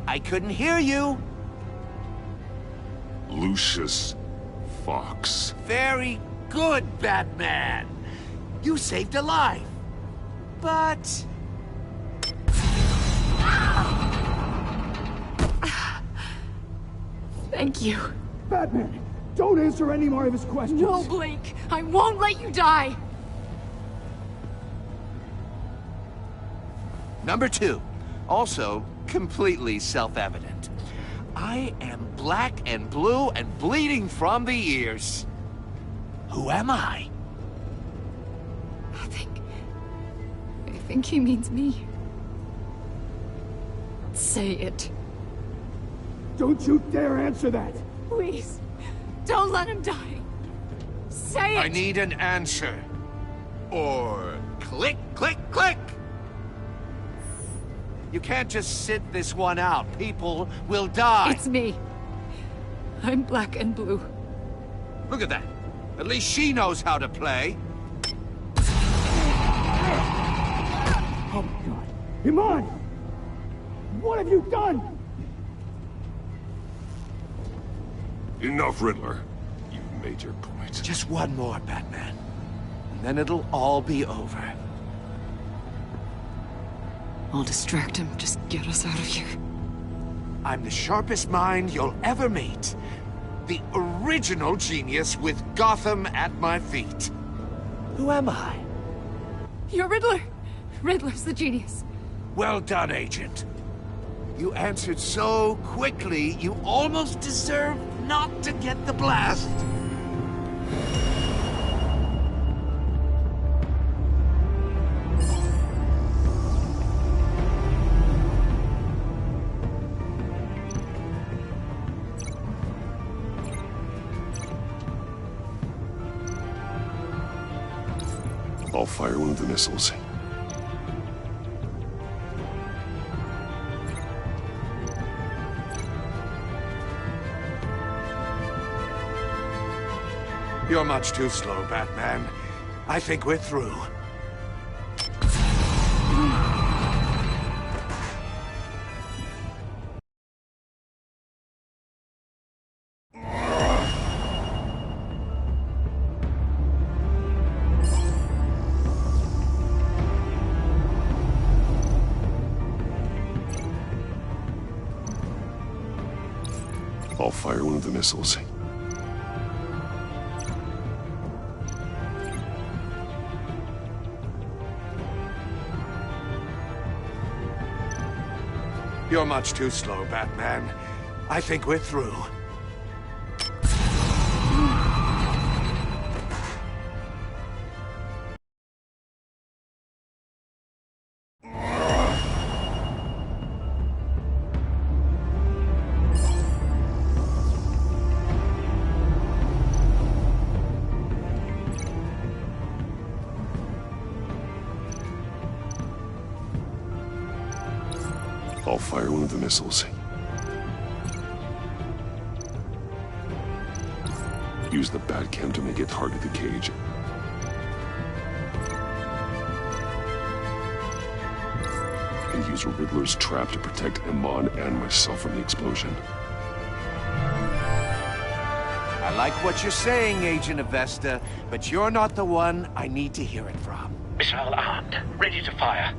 I couldn't hear you. Lucius Fox. Very good, Batman. You saved a life. But... Thank you. Batman, don't answer any more of his questions. No, Blake. I won't let you die. Number 2, also completely self-evident. I am black and blue and bleeding from the ears. Who am I? I think he means me. Say it. Don't you dare answer that! Please, don't let him die. Say it! I need an answer. Or click, click, click! You can't just sit this one out. People will die. It's me. I'm black and blue. Look at that. At least she knows how to play. Oh my God. Iman! What have you done? Enough, Riddler. You've made your point. Just one more, Batman. And then it'll all be over. I'll distract him. Just get us out of here. I'm the sharpest mind you'll ever meet. The original genius with Gotham at my feet. Who am I? You're Riddler. Riddler's the genius. Well done, Agent. You answered so quickly, you almost deserve not to get the blast. I'll fire one of the missiles. You're much too slow, Batman. I think we're through. I'll fire one of the missiles. You're much too slow, Batman. I think we're through. I'll fire one of the missiles. Use the Batcam to make it target the cage. And use Riddler's trap to protect Iman and myself from the explosion. I like what you're saying, Agent Avesta, but you're not the one I need to hear it from. Missile armed, ready to fire.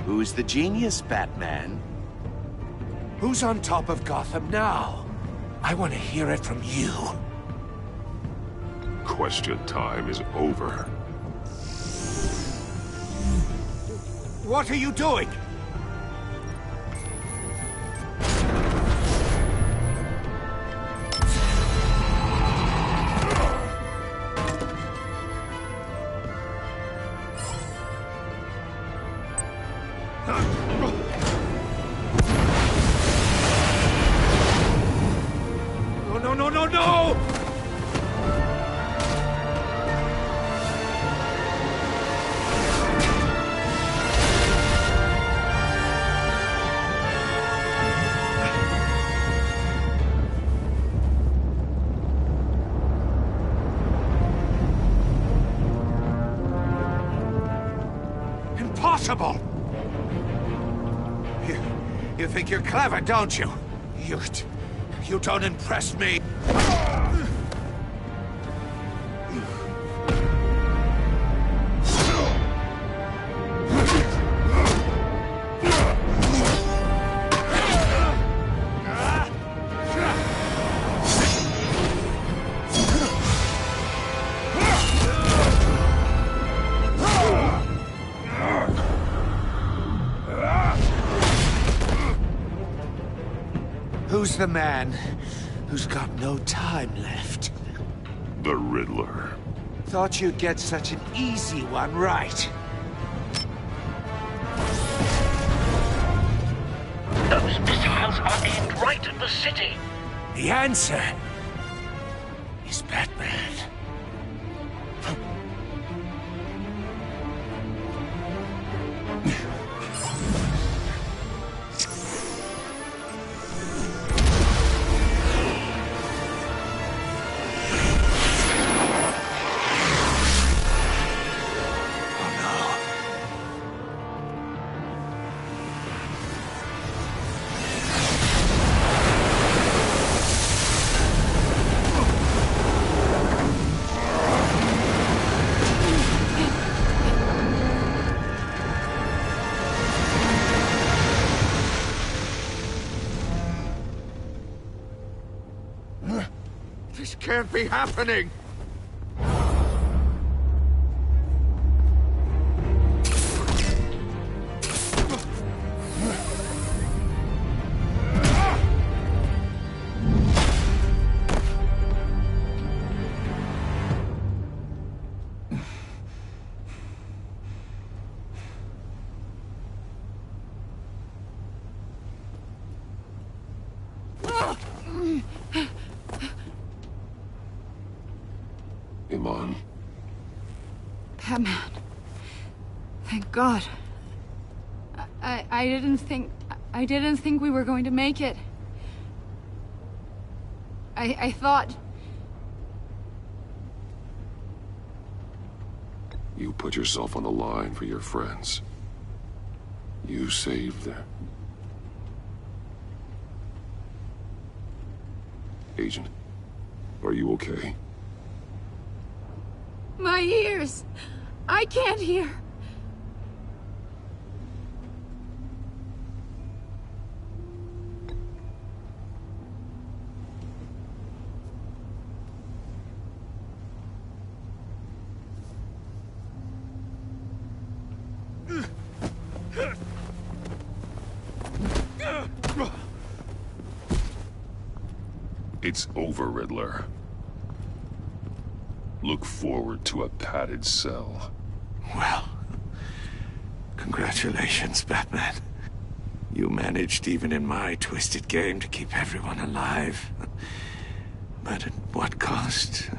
Who's the genius, Batman? Who's on top of Gotham now? I want to hear it from you. Question time is over. What are you doing? No! Impossible! You think you're clever, don't you? You don't impress me. Who's the man who's got no time left? The Riddler. Thought you'd get such an easy one right. Those missiles are aimed right at the city. The answer is Batman. This can't be happening! Iman. Batman. Thank God. I didn't think we were going to make it. I thought... You put yourself on the line for your friends. You saved them. Agent, are you okay? My ears! I can't hear! It's over, Riddler. Look forward to a padded cell. Well, congratulations, Batman. You managed, even in my twisted game, to keep everyone alive. But at what cost?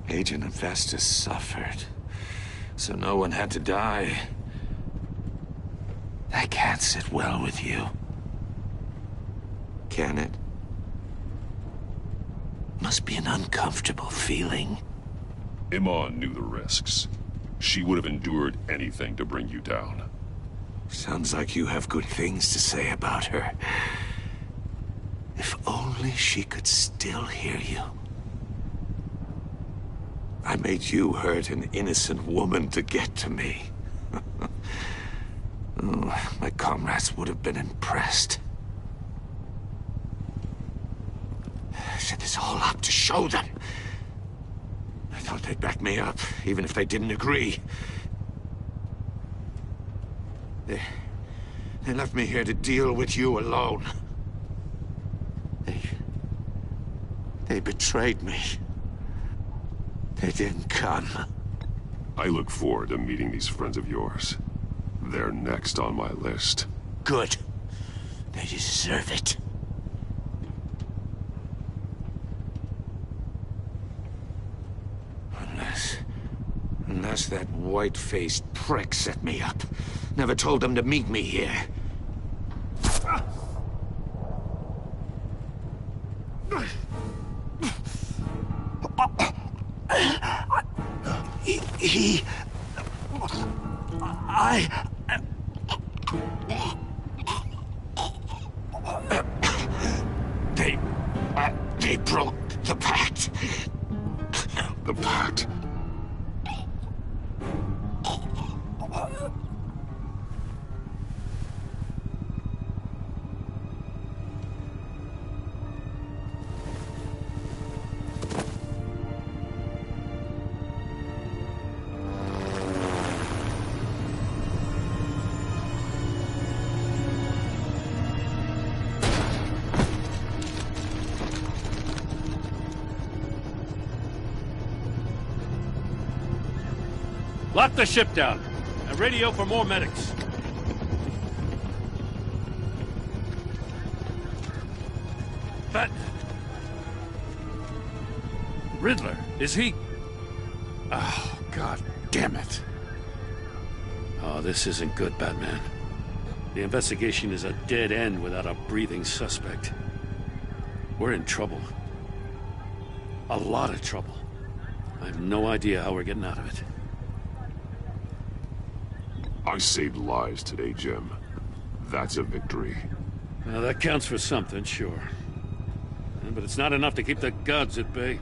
Agent Investus suffered, so no one had to die. That can't sit well with you. Can it? Must be an uncomfortable feeling. Iman knew the risks. She would have endured anything to bring you down. Sounds like you have good things to say about her. If only she could still hear you. I made you hurt an innocent woman to get to me. Oh, my comrades would have been impressed. I set this all up to show them. I thought they'd back me up, even if they didn't agree. They left me here to deal with you alone. They betrayed me. They didn't come. I look forward to meeting these friends of yours. They're next on my list. Good. They deserve it. Unless that white-faced prick set me up. Never told them to meet me here. They broke the pact. The pact? Lock the ship down and radio for more medics. But Riddler, is he? Oh, God damn it. Oh, this isn't good, Batman. The investigation is a dead end without a breathing suspect. We're in trouble. A lot of trouble. I have no idea how we're getting out of it. I saved lives today, Jim. That's a victory. Well, that counts for something, sure. But it's not enough to keep the gods at bay.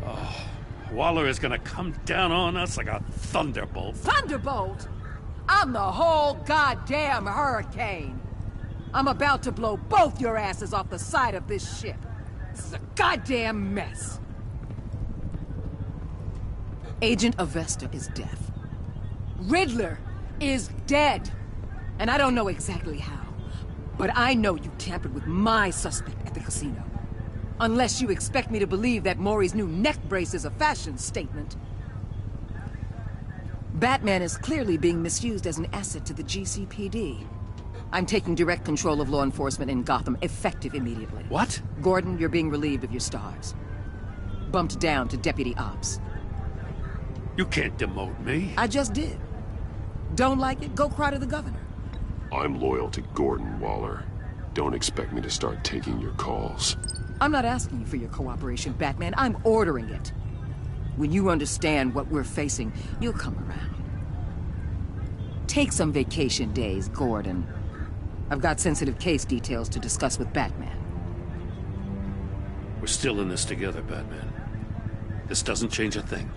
Oh, Waller is gonna come down on us like a thunderbolt. Thunderbolt? I'm the whole goddamn hurricane. I'm about to blow both your asses off the side of this ship. This is a goddamn mess. Agent Avesta is dead. Riddler is dead. And I don't know exactly how, but I know you tampered with my suspect at the casino. Unless you expect me to believe that Maury's new neck brace is a fashion statement. Batman is clearly being misused as an asset to the GCPD. I'm taking direct control of law enforcement in Gotham, effective immediately. What? Gordon, you're being relieved of your stars. Bumped down to Deputy Ops. You can't demote me. I just did. Don't like it? Go cry to the governor. I'm loyal to Gordon, Waller. Don't expect me to start taking your calls. I'm not asking you for your cooperation, Batman. I'm ordering it. When you understand what we're facing, you'll come around. Take some vacation days, Gordon. I've got sensitive case details to discuss with Batman. We're still in this together, Batman. This doesn't change a thing.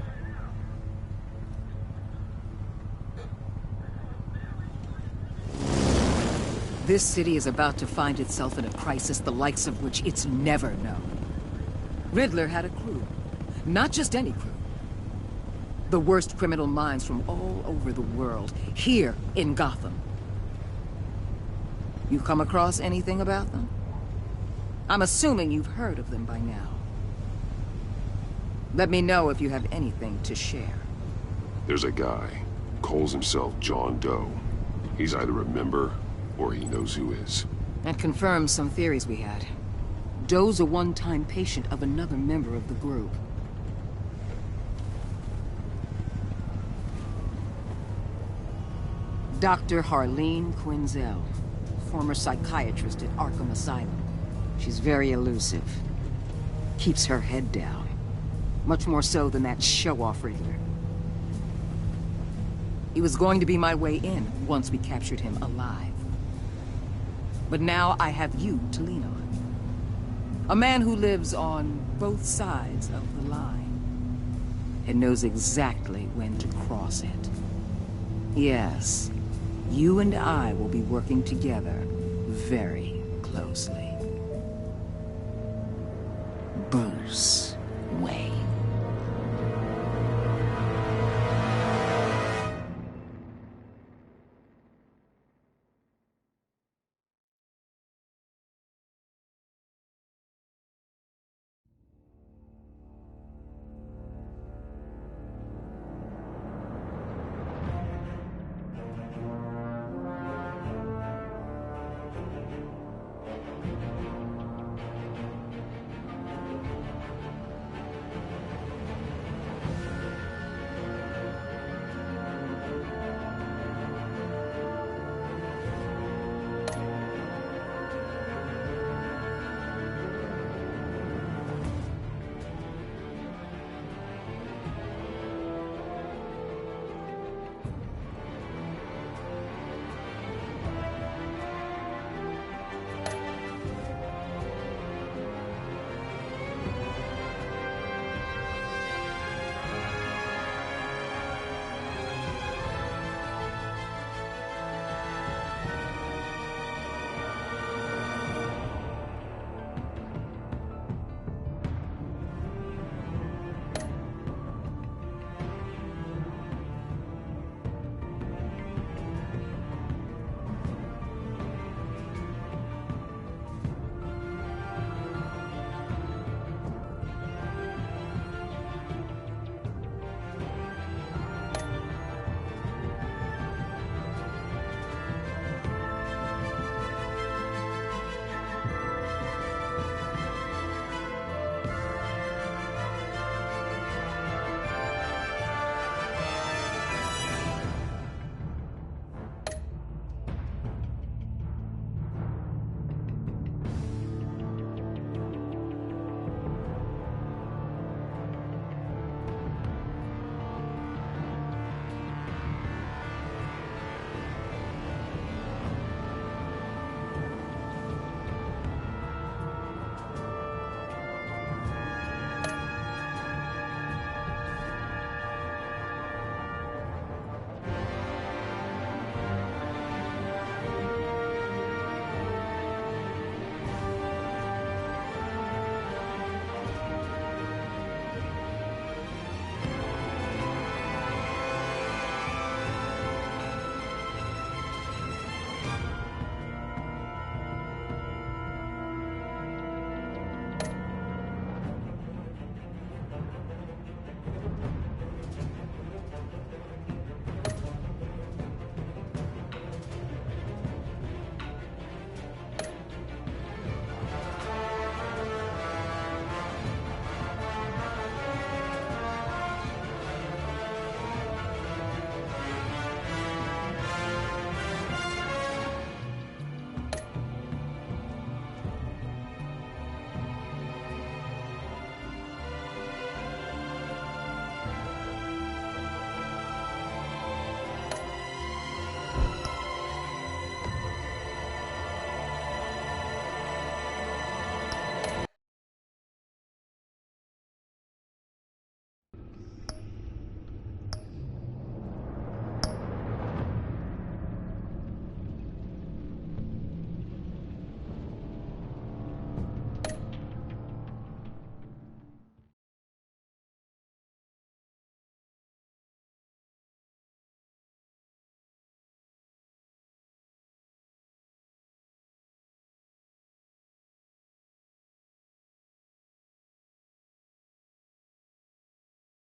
This city is about to find itself in a crisis the likes of which it's never known. Riddler had a crew. Not just any crew. The worst criminal minds from all over the world, here in Gotham. You come across anything about them? I'm assuming you've heard of them by now. Let me know if you have anything to share. There's a guy, calls himself John Doe. He's either a member, or he knows who is. That confirms some theories we had. Doe's a one-time patient of another member of the group. Dr. Harleen Quinzel, former psychiatrist at Arkham Asylum. She's very elusive. Keeps her head down. Much more so than that show-off Riddler. He was going to be my way in once we captured him alive. But now I have you to lean on. A man who lives on both sides of the line and knows exactly when to cross it. Yes, you and I will be working together very closely. Bruce Wayne.